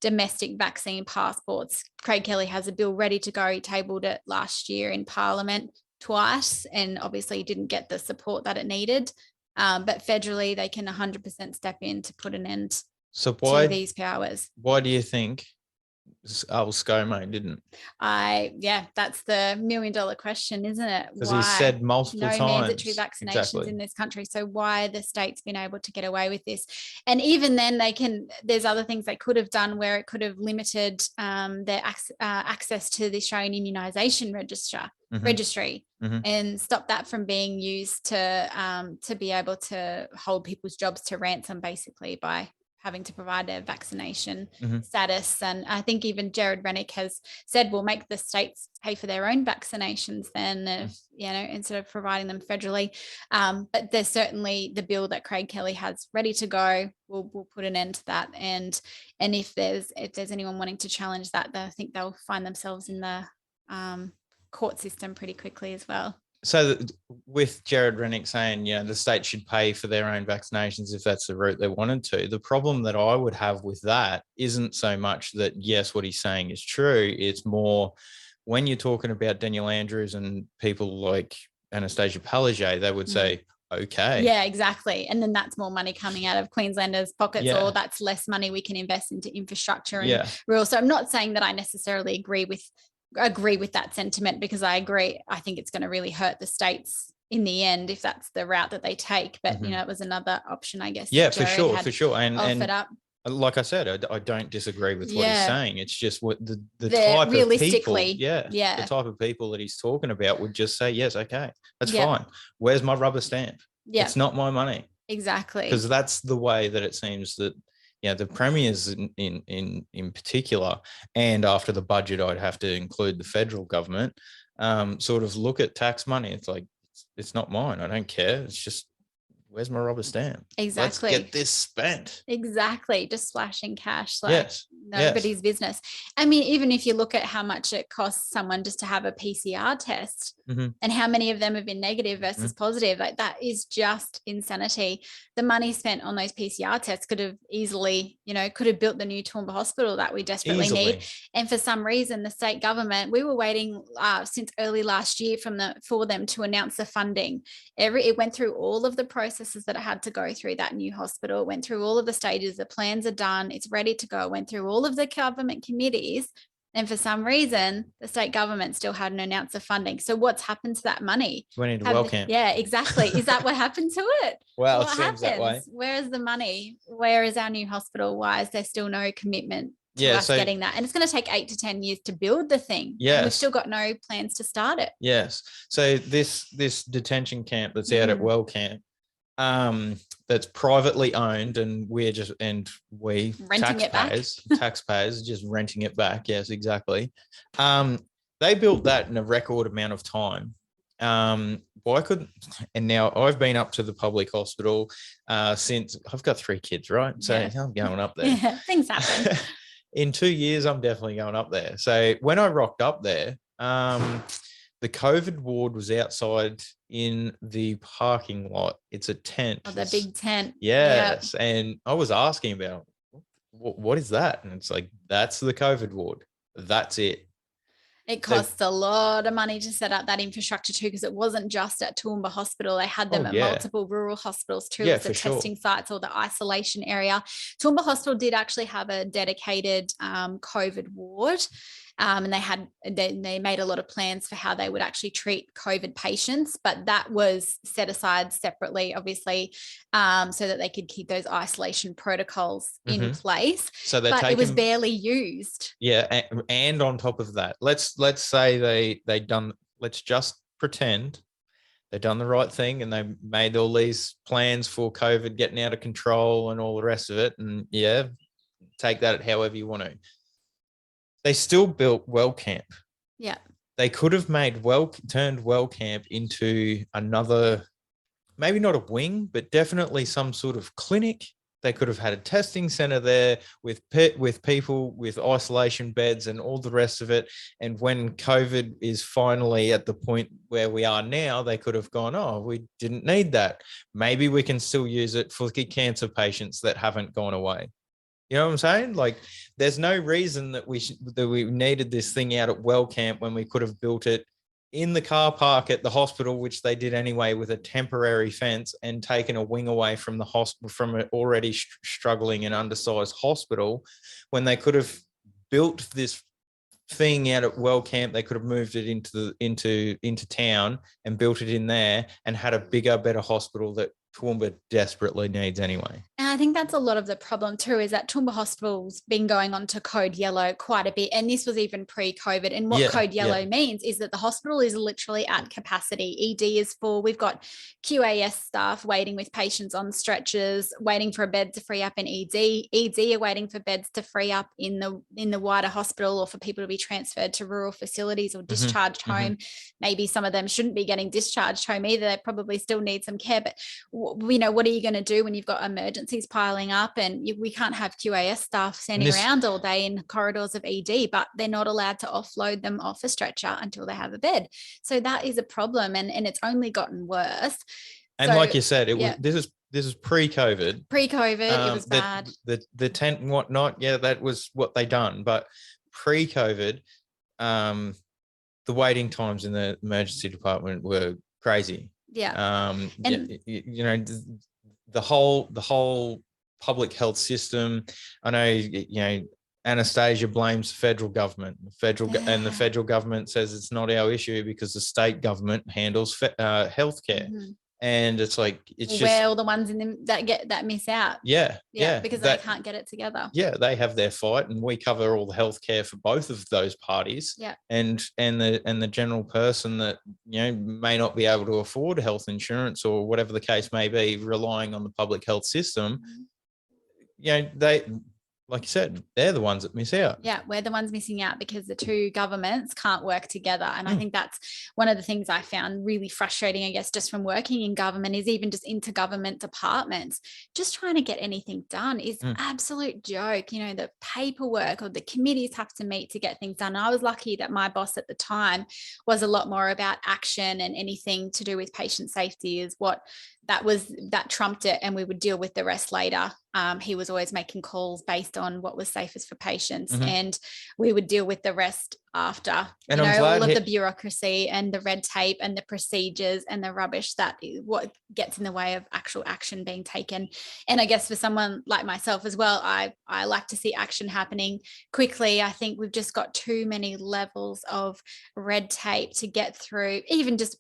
domestic vaccine passports. Craig Kelly has a bill ready to go. He tabled it last year in Parliament twice, and obviously didn't get the support that it needed. But federally, they can 100% step in to put an end to these powers. Why do you think ScoMo didn't? That's the $1 million question, isn't it? Because he said multiple times, no mandatory vaccinations in this country. So why the state's been able to get away with this? And even then, there's other things they could have done, where it could have limited their access to the Australian immunisation registry, and stop that from being used to be able to hold people's jobs to ransom, basically, by having to provide a vaccination status. And I think even Jared Rennick has said, we'll make the states pay for their own vaccinations then, instead of providing them federally. But there's certainly the bill that Craig Kelly has ready to go. We'll put an end to that. And if there's anyone wanting to challenge that, I think they'll find themselves in the court system pretty quickly as well. So with Jared Rennick saying, the state should pay for their own vaccinations if that's the route they wanted to, the problem that I would have with that isn't so much that, yes, what he's saying is true. It's more when you're talking about Daniel Andrews and people like Anastasia Palaszczuk, they would say, okay. Yeah, exactly. And then that's more money coming out of Queenslanders' pockets, or that's less money we can invest into infrastructure and rural. So I'm not saying that I necessarily agree with that sentiment, because I agree. I think it's going to really hurt the states in the end if that's the route that they take. But it was another option, I guess. Yeah, for sure. And up. Like I said, I don't disagree with what he's saying. It's just what the type of people, the type of people that he's talking about would just say, yes, okay, that's fine. Where's my rubber stamp? Yeah, it's not my money. Exactly. Because that's the way that it seems that. The premiers in particular, and after the budget, I'd have to include the federal government, sort of look at tax money. It's like, it's not mine. I don't care. It's just, where's my rubber stamp? Exactly. Let's get this spent. Exactly. Just splashing cash like nobody's business. I mean, even if you look at how much it costs someone just to have a PCR test, and how many of them have been negative versus positive, like that is just insanity. The money spent on those PCR tests could have easily, could have built the new Toowoomba hospital that we desperately need. And for some reason, the state government, we were waiting since early last year for them to announce the funding. It went through all of the processes that it had to go through, that new hospital. It went through all of the stages. The plans are done. It's ready to go. It went through all of the government committees. And for some reason, the state government still hadn't announced the funding. So what's happened to that money? Went into WellCamp. Yeah, exactly. Is that what happened to it? Well, it seems that way. Where is the money? Where is our new hospital? Why is there still no commitment to us getting that? And it's going to take 8 to 10 years to build the thing. Yes. And we've still got no plans to start it. Yes. So this detention camp that's out at WellCamp, that's privately owned, and we renting taxpayers just renting it back. Yes, exactly. They built that in a record amount of time. Why couldn't? And now I've been up to the public hospital since I've got 3 kids, right? So I'm going up there. Yeah, things happen. In 2 years, I'm definitely going up there. So when I rocked up there, the COVID ward was outside in the parking lot. It's a tent. Oh, the big tent. Yes. Yep. And I was asking about, what is that? And it's like, that's the COVID ward. That's it. It costs a lot of money to set up that infrastructure too, because it wasn't just at Toowoomba Hospital. They had them at multiple rural hospitals too. It's the testing sites or the isolation area. Toowoomba Hospital did actually have a dedicated COVID ward. And they made a lot of plans for how they would actually treat COVID patients, but that was set aside separately, obviously, so that they could keep those isolation protocols in place. So it was barely used. Yeah, and on top of that, let's say let's just pretend they've done the right thing and they made all these plans for COVID getting out of control and all the rest of it. And take that however you want to. They still built Wellcamp. Yeah. They could have turned Wellcamp into another, maybe not a wing, but definitely some sort of clinic. They could have had a testing center there with people with isolation beds and all the rest of it. And when COVID is finally at the point where we are now, they could have gone, oh, we didn't need that. Maybe we can still use it for cancer patients that haven't gone away. You know what I'm saying? Like, there's no reason that we needed this thing out at Wellcamp when we could have built it in the car park at the hospital, which they did anyway with a temporary fence, and taken a wing away from the hospital, from an already struggling and undersized hospital. When they could have built this thing out at Wellcamp, they could have moved it into town and built it in there and had a bigger, better hospital that Toowoomba desperately needs anyway. And I think that's a lot of the problem too, is that Toowoomba Hospital's been going on to code yellow quite a bit. And this was even pre-COVID. And what code yellow means is that the hospital is literally at capacity. ED is full. We've got QAS staff waiting with patients on stretchers, waiting for a bed to free up in ED. ED are waiting for beds to free up in the wider hospital, or for people to be transferred to rural facilities or discharged home. Maybe some of them shouldn't be getting discharged home either. They probably still need some care. But what are you going to do when you've got emergencies piling up, and we can't have QAS staff standing around all day in corridors of ED, but they're not allowed to offload them off a stretcher until they have a bed. So that is a problem, and it's only gotten worse. And so, like you said, this is pre-COVID. Pre-COVID, it was bad. The tent and whatnot, that was what they done. But pre-COVID, the waiting times in the emergency department were crazy. Yeah. The whole public health system. I know, Anastasia blames the federal government. And the federal government says it's not our issue because the state government handles healthcare. And it's like, we're all the ones in them that miss out. Yeah. Because they can't get it together. Yeah, they have their fight, and we cover all the healthcare for both of those parties. Yeah. And the general person that may not be able to afford health insurance or whatever the case may be, relying on the public health system, they, like you said, they're the ones that miss out. Yeah, we're the ones missing out because the two governments can't work together. And I think that's one of the things I found really frustrating, I guess, just from working in government, is even just intergovernment departments, just trying to get anything done is absolute joke. The paperwork or the committees have to meet to get things done. I was lucky that my boss at the time was a lot more about action, and anything to do with patient safety is what that trumped it, and we would deal with the rest later. He was always making calls based on what was safest for patients, and we would deal with the rest after. And all of the bureaucracy and the red tape and the procedures and the rubbish that what gets in the way of actual action being taken. And I guess for someone like myself as well, I like to see action happening quickly. I think we've just got too many levels of red tape to get through, even just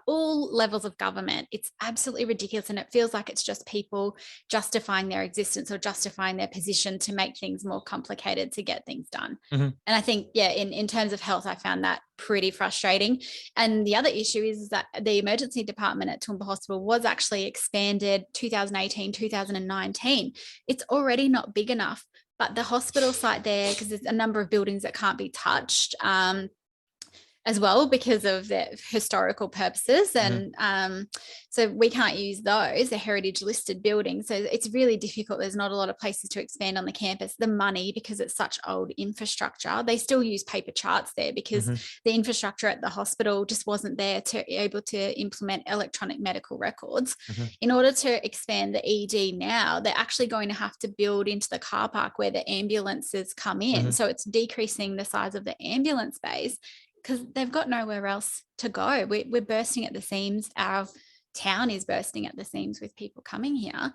all levels of government. It's absolutely ridiculous, and it feels like it's just people justifying their existence or justifying their position to make things more complicated to get things done. And I think, in terms of health, I found that pretty frustrating. And the other issue is that the emergency department at Toowoomba Hospital was actually expanded 2018, 2019. It's already not big enough, but the hospital site there, because there's a number of buildings that can't be touched, as well because of their historical purposes. And so we can't use those, the heritage listed buildings. So it's really difficult. There's not a lot of places to expand on the campus. The money, because it's such old infrastructure, they still use paper charts there because the infrastructure at the hospital just wasn't there to be able to implement electronic medical records. In order to expand the ED now, they're actually going to have to build into the car park where the ambulances come in. So it's decreasing the size of the ambulance bays because they've got nowhere else to go. We're bursting at the seams. Our town is bursting at the seams with people coming here.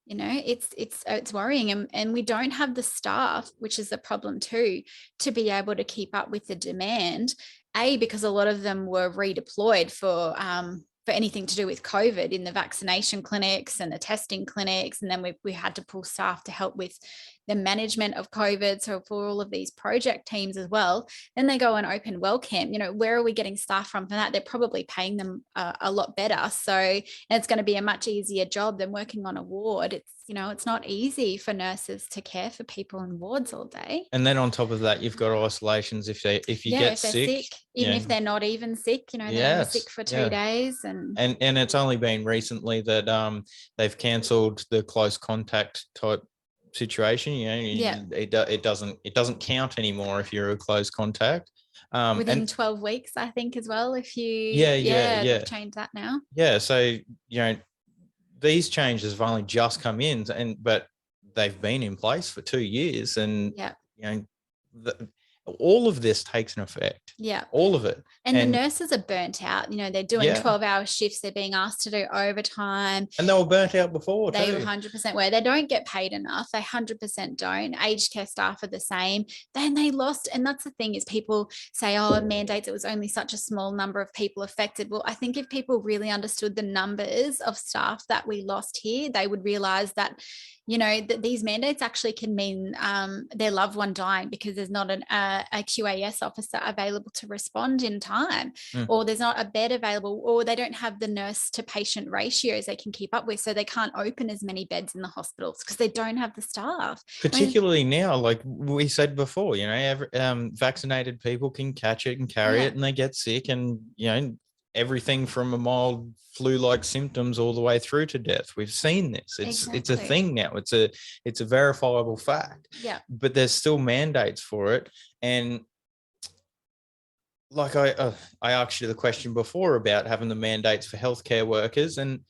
You know, it's worrying, and we don't have the staff, which is the problem too, to be able to keep up with the demand. Because a lot of them were redeployed for anything to do with COVID in the vaccination clinics and the testing clinics. And then we had to pull staff to help with the management of COVID. So for all of these project teams as well, then they go and open well camp. You know, where are we getting staff from for that? They're probably paying them a lot better. So, and it's going to be a much easier job than working on a ward. It's, you know, it's not easy for nurses to care for people in wards all day. And then on top of that, you've got isolations if you get sick, even if they're not even sick, you know, they're only sick for 2 days. And it's only been recently that they've cancelled the close contact type situation. You know, it doesn't count anymore if you're a close contact. Within 12 weeks, I think, as well. If you they've changed that now. Yeah, so you know, these changes have only just come in, but they've been in place for 2 years, and you know, all of this takes an effect. Yeah, all of it. And the nurses are burnt out. You know, they're doing 12-hour shifts. They're being asked to do overtime. And they were burnt out before they too. They 100% were. They don't get paid enough. They 100% don't. Aged care staff are the same. Then they lost. And that's the thing is people say, oh, mandates, it was only such a small number of people affected. Well, I think if people really understood the numbers of staff that we lost here, they would realize that, you know, that these mandates actually can mean their loved one dying because there's not a QAS officer available to respond in time, or there's not a bed available, or they don't have the nurse to patient ratios they can keep up with, so they can't open as many beds in the hospitals because they don't have the staff. Particularly now, like we said before, you know, vaccinated people can catch it and carry it, and they get sick, and you know, everything from a mild flu-like symptoms all the way through to death. We've seen this. It's a thing now. It's a verifiable fact. Yeah. But there's still mandates for it. And like I asked you the question before about having the mandates for healthcare workers, and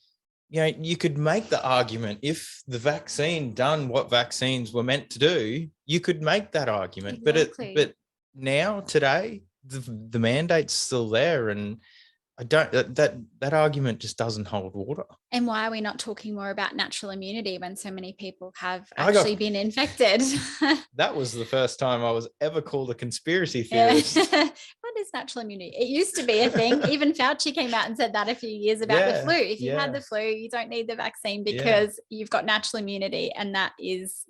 you know, you could make the argument if the vaccine done what vaccines were meant to do, you could make that argument. Exactly. But now today the mandate's still there, and I don't, that argument just doesn't hold water. And why are we not talking more about natural immunity when so many people have actually been infected? That was the first time I was ever called a conspiracy theorist. What is natural immunity? It used to be a thing. Even Fauci came out and said that a few years about the flu. If you had the flu, you don't need the vaccine because you've got natural immunity, and that is...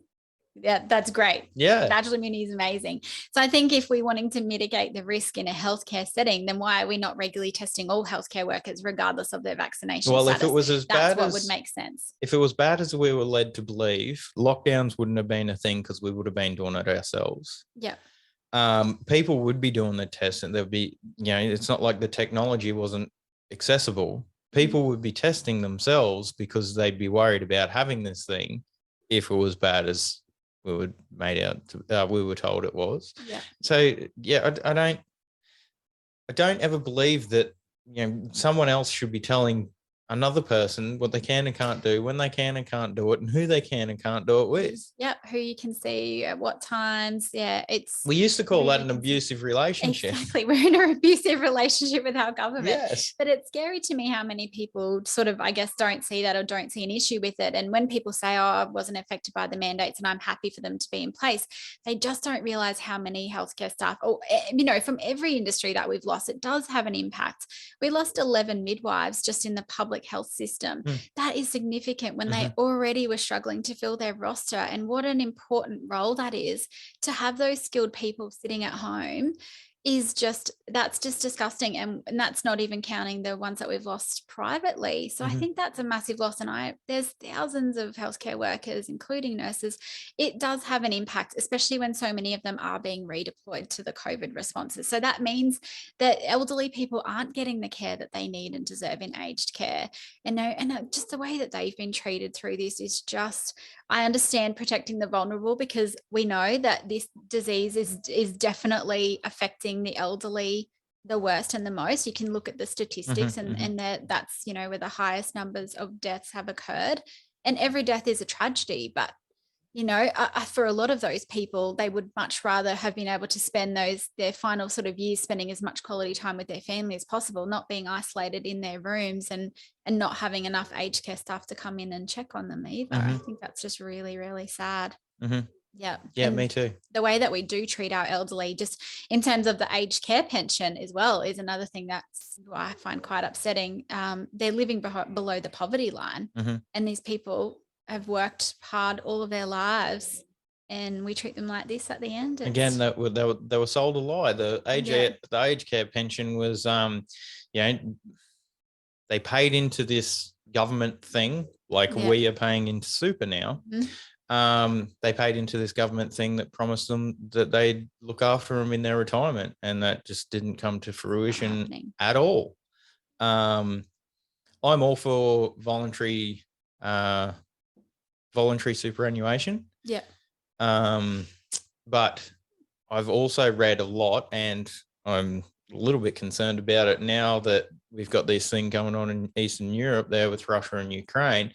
Yeah, that's great. Yeah. Natural immunity is amazing. So I think if we're wanting to mitigate the risk in a healthcare setting, then why are we not regularly testing all healthcare workers regardless of their vaccination status? If it was as bad as... would make sense. If it was bad as we were led to believe, lockdowns wouldn't have been a thing because we would have been doing it ourselves. Yeah. People would be doing the tests, and there'd be, you know, it's not like the technology wasn't accessible. People would be testing themselves because they'd be worried about having this thing if it was bad as we were we were told it was. Yeah. So I don't ever believe that, you know, someone else should be telling another person what they can and can't do, when they can and can't do it, and who they can and can't do it with. Yeah, who you can see at what times. Yeah, we used to call that an abusive relationship. Exactly. We're in an abusive relationship with our government. Yes. But it's scary to me how many people sort of, I guess, don't see that or don't see an issue with it. And when people say, oh, I wasn't affected by the mandates and I'm happy for them to be in place, they just don't realize how many healthcare staff, or, you know, from every industry that we've lost, it does have an impact. We lost 11 midwives just in the public health system. That is significant when they already were struggling to fill their roster. And what an important role that is to have those skilled people sitting at home that's just disgusting. And that's not even counting the ones that we've lost privately. So I think that's a massive loss. And there's thousands of healthcare workers, including nurses. It does have an impact, especially when so many of them are being redeployed to the COVID responses. So that means that elderly people aren't getting the care that they need and deserve in aged care. And just the way that they've been treated through this is just, I understand protecting the vulnerable, because we know that this disease is definitely affecting the elderly the worst and the most. You can look at the statistics and that's, where the highest numbers of deaths have occurred, and every death is a tragedy. But, for a lot of those people, they would much rather have been able to spend their final sort of years spending as much quality time with their family as possible, not being isolated in their rooms and not having enough aged care staff to come in and check on them either. I think that's just really, really sad. Yeah. Yeah, and me too. The way that we do treat our elderly, just in terms of the aged care pension as well, is another thing that's I find quite upsetting. They're living below the poverty line, and these people have worked hard all of their lives, and we treat them like this at the end. Again, they were sold a lie. The aged care pension was, they paid into this government thing, like we are paying into super now. They paid into this government thing that promised them that they'd look after them in their retirement, and that just didn't come to fruition at all. I'm all for voluntary superannuation. Yeah. But I've also read a lot, and I'm a little bit concerned about it now that we've got this thing going on in Eastern Europe there with Russia and Ukraine.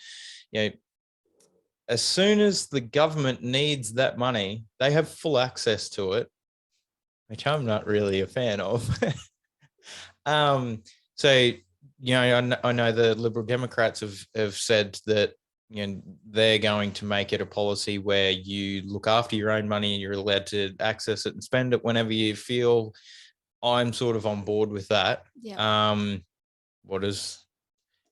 As soon as the government needs that money, they have full access to it, which I'm not really a fan of. So, I know the Liberal Democrats have said that, they're going to make it a policy where you look after your own money and you're allowed to access it and spend it whenever you feel. I'm sort of on board with that. Yeah. What does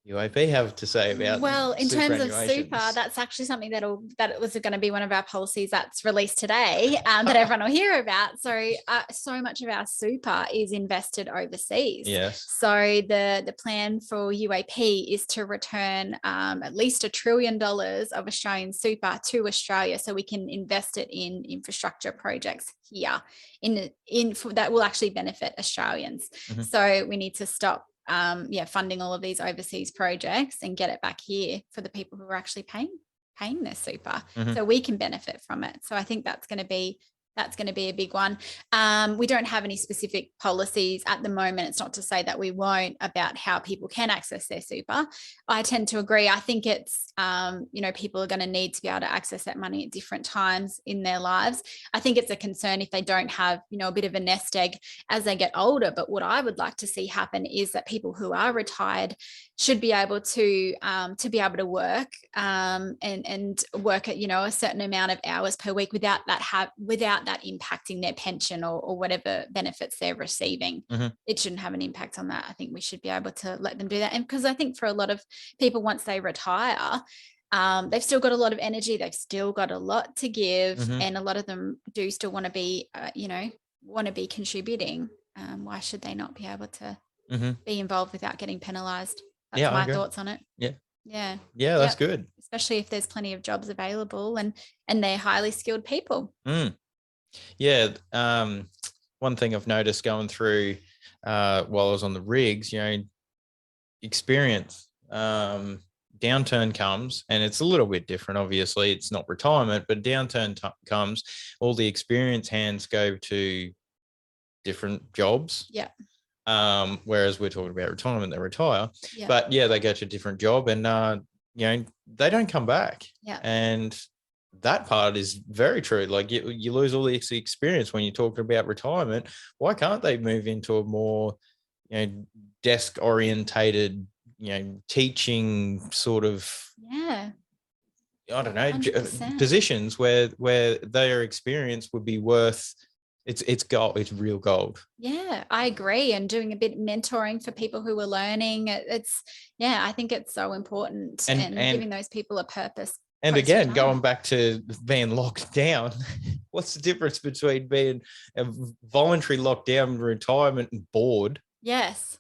UAP have to say about? Well, in terms of super, that's actually something that was going to be one of our policies that's released today, that everyone will hear about. So much of our super is invested overseas. Yes. So the plan for UAP is to return at least $1 trillion of Australian super to Australia, so we can invest it in infrastructure projects here that will actually benefit Australians. So we need to stop funding all of these overseas projects and get it back here for the people who are actually paying their super, so we can benefit from it. So I think that's going to be a big one. We don't have any specific policies at the moment. It's not to say that we won't, about how people can access their super. I tend to agree. I think it's, people are going to need to be able to access that money at different times in their lives. I think it's a concern if they don't have, a bit of a nest egg as they get older. But what I would like to see happen is that people who are retired should be able to work and work at, a certain amount of hours per week without that impacting their pension or whatever benefits they're receiving. It shouldn't have an impact on that. I think we should be able to let them do that. And because I think for a lot of people, once they retire, they've still got a lot of energy. They've still got a lot to give. And a lot of them do still want to be, contributing. Why should they not be able to be involved without getting penalized? That's my thoughts on it. Yeah, that's good. Especially if there's plenty of jobs available and they're highly skilled people. Yeah. One thing I've noticed going through while I was on the rigs, experience, downturn comes, and it's a little bit different. Obviously, it's not retirement, but downturn comes, all the experienced hands go to different jobs. Yeah. Whereas we're talking about retirement, they retire, but they go to a different job, and they don't come back. Yeah. And that part is very true. Like you lose all the experience when you're talking about retirement. Why can't they move into a more, desk orientated, teaching sort of, I don't know, 100%. Positions where their experience would be worth, it's gold, it's real gold. Yeah, I agree. And doing a bit of mentoring for people who are learning, I think it's so important, and giving those people a purpose. And again, going back to being locked down, what's the difference between being a voluntary lockdown, retirement, and bored? Yes.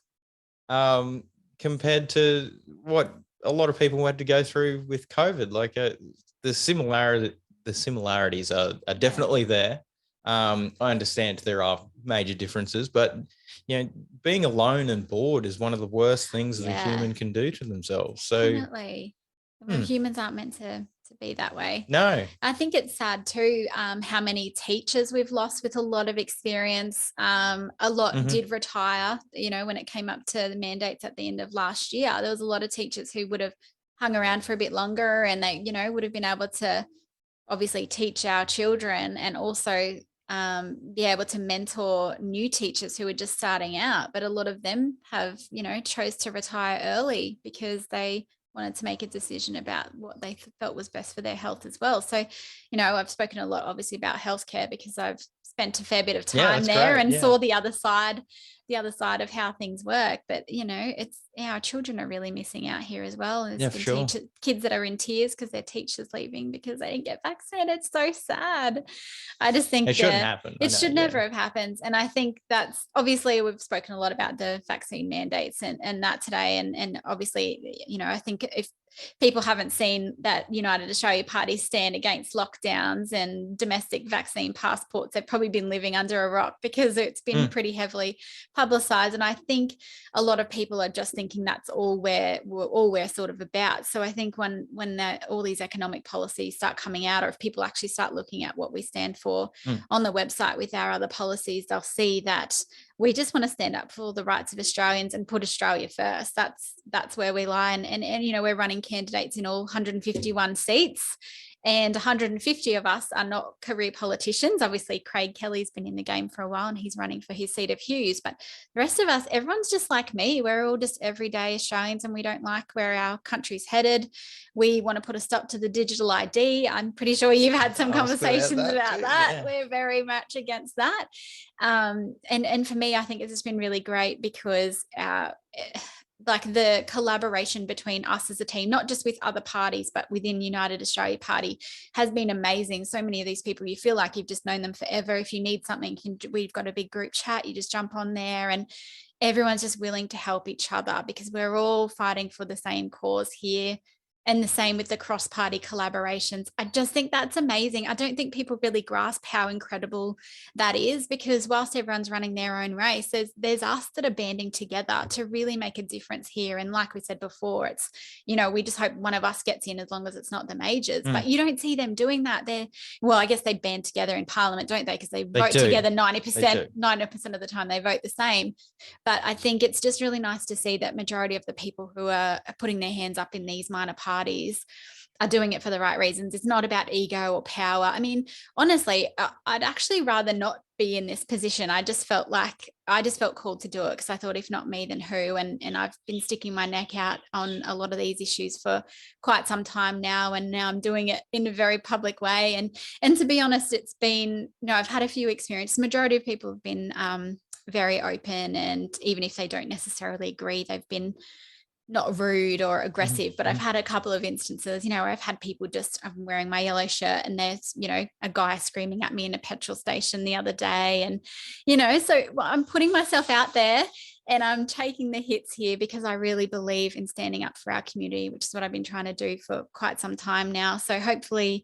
Compared to what a lot of people had to go through with COVID. Like the similarities are definitely there. I understand there are major differences, but being alone and bored is one of the worst things that a human can do to themselves. So definitely. Well, humans aren't meant to be that way. No. I think it's sad too, how many teachers we've lost with a lot of experience. A lot did retire, when it came up to the mandates at the end of last year. There was a lot of teachers who would have hung around for a bit longer, and they, would have been able to obviously teach our children, and also be able to mentor new teachers who are just starting out. But a lot of them have, chose to retire early because they wanted to make a decision about what they felt was best for their health as well. So, I've spoken a lot obviously about healthcare because I've spent a fair bit of time there and saw the other side of how things work. But, it's our children are really missing out here as well. And there's been kids that are in tears because their teacher's leaving because they didn't get vaccinated. It's so sad. I just think it shouldn't happen. It should never have happened. And I think that's obviously, we've spoken a lot about the vaccine mandates and that today. And obviously, I think if people haven't seen that United Australia Party stand against lockdowns and domestic vaccine passports, they've probably been living under a rock because it's been pretty heavily publicized. And I think a lot of people are just thinking that's all we're sort of about. So I think when all these economic policies start coming out, or if people actually start looking at what we stand for on the website with our other policies, they'll see that we just want to stand up for the rights of Australians and put Australia first. That's where we lie. And we're running candidates in all 151 seats, and 150 of us are not career politicians. Obviously, Craig Kelly's been in the game for a while and he's running for his seat of Hughes. But the rest of us, everyone's just like me. We're all just everyday Australians, and we don't like where our country's headed. We want to put a stop to the digital ID. I'm pretty sure you've had some conversations about that. Yeah. We're very much against that. And for me, I think it's just been really great because like the collaboration between us as a team, not just with other parties, but within United Australia Party, has been amazing. So many of these people, you feel like you've just known them forever. If you need something, we've got a big group chat, you just jump on there, and everyone's just willing to help each other because we're all fighting for the same cause here. And the same with the cross-party collaborations. I just think that's amazing. I don't think people really grasp how incredible that is, because whilst everyone's running their own race, there's us that are banding together to really make a difference here. And like we said before, it's, we just hope one of us gets in as long as it's not the majors. But you don't see them doing that. I guess they band together in Parliament, don't they? Because they vote together 90% of the time they vote the same. But I think it's just really nice to see that majority of the people who are putting their hands up in these minor parties are doing it for the right reasons. It's not about ego or power. I mean, honestly, I'd actually rather not be in this position. I just felt called to do it because I thought, if not me, then who? And I've been sticking my neck out on a lot of these issues for quite some time now, and now I'm doing it in a very public way. And to be honest, it's been, I've had a few experiences. The majority of people have been very open, and even if they don't necessarily agree, they've been not rude or aggressive, but I've had a couple of instances, where I've had people I'm wearing my yellow shirt and there's, a guy screaming at me in a petrol station the other day. And, so I'm putting myself out there and I'm taking the hits here because I really believe in standing up for our community, which is what I've been trying to do for quite some time now. So hopefully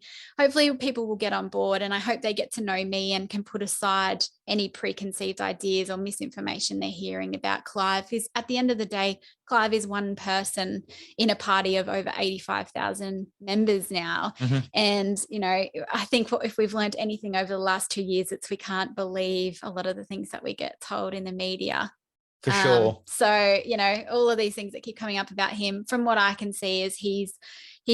people will get on board, and I hope they get to know me and can put aside any preconceived ideas or misinformation they're hearing about Clive. Because at the end of the day, Clive is one person in a party of over 85,000 members now. And, I think if we've learned anything over the last 2 years, it's we can't believe a lot of the things that we get told in the media. For sure. So, all of these things that keep coming up about him, from what I can see, is he's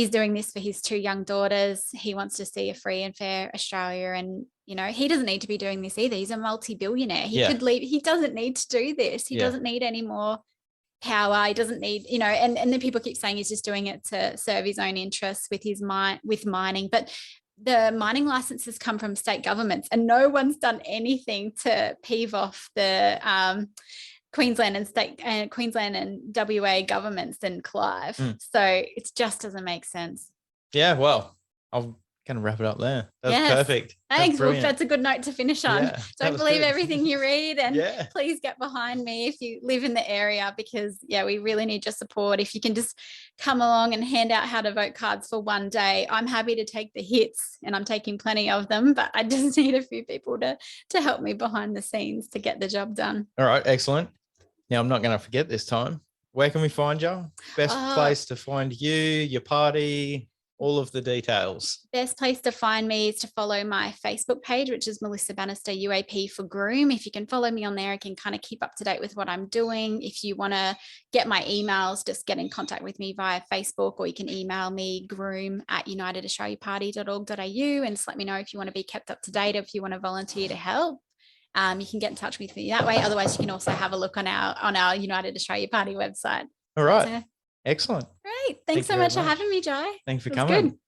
doing this for his 2 young daughters. He wants to see a free and fair Australia. And, he doesn't need to be doing this either. He's a multi-billionaire. He could leave. He doesn't need to do this. He doesn't need any more power. He doesn't need, and then people keep saying he's just doing it to serve his own interests with mining. But the mining licenses come from state governments, and no one's done anything to peeve off the Queensland and WA governments than Clive. So it just doesn't make sense. Yeah, well, I'm going to wrap it up there. That's Yes. perfect. Thanks. Well, that's a good note to finish on. Yeah, Don't believe everything you read, and yeah. please get behind me if you live in the area, because we really need your support. If you can just come along and hand out how to vote cards for one day, I'm happy to take the hits, and I'm taking plenty of them, but I just need a few people to help me behind the scenes to get the job done. All right. Excellent. Now, I'm not going to forget this time. Where can we find you? Best place to find you, your party, all of the details. Best place to find me is to follow my Facebook page, which is Melissa Bannister UAP for Groom. If you can follow me on there, I can kind of keep up to date with what I'm doing. If you want to get my emails, just get in contact with me via Facebook, or you can email me groom@unitedaustraliaparty.org.au and just let me know if you want to be kept up to date, or if you want to volunteer to help. You can get in touch with me that way. Otherwise, you can also have a look on our United Australia Party website. All right. Excellent. Great. Thanks so much for having me, Jai. Thanks for coming. Good.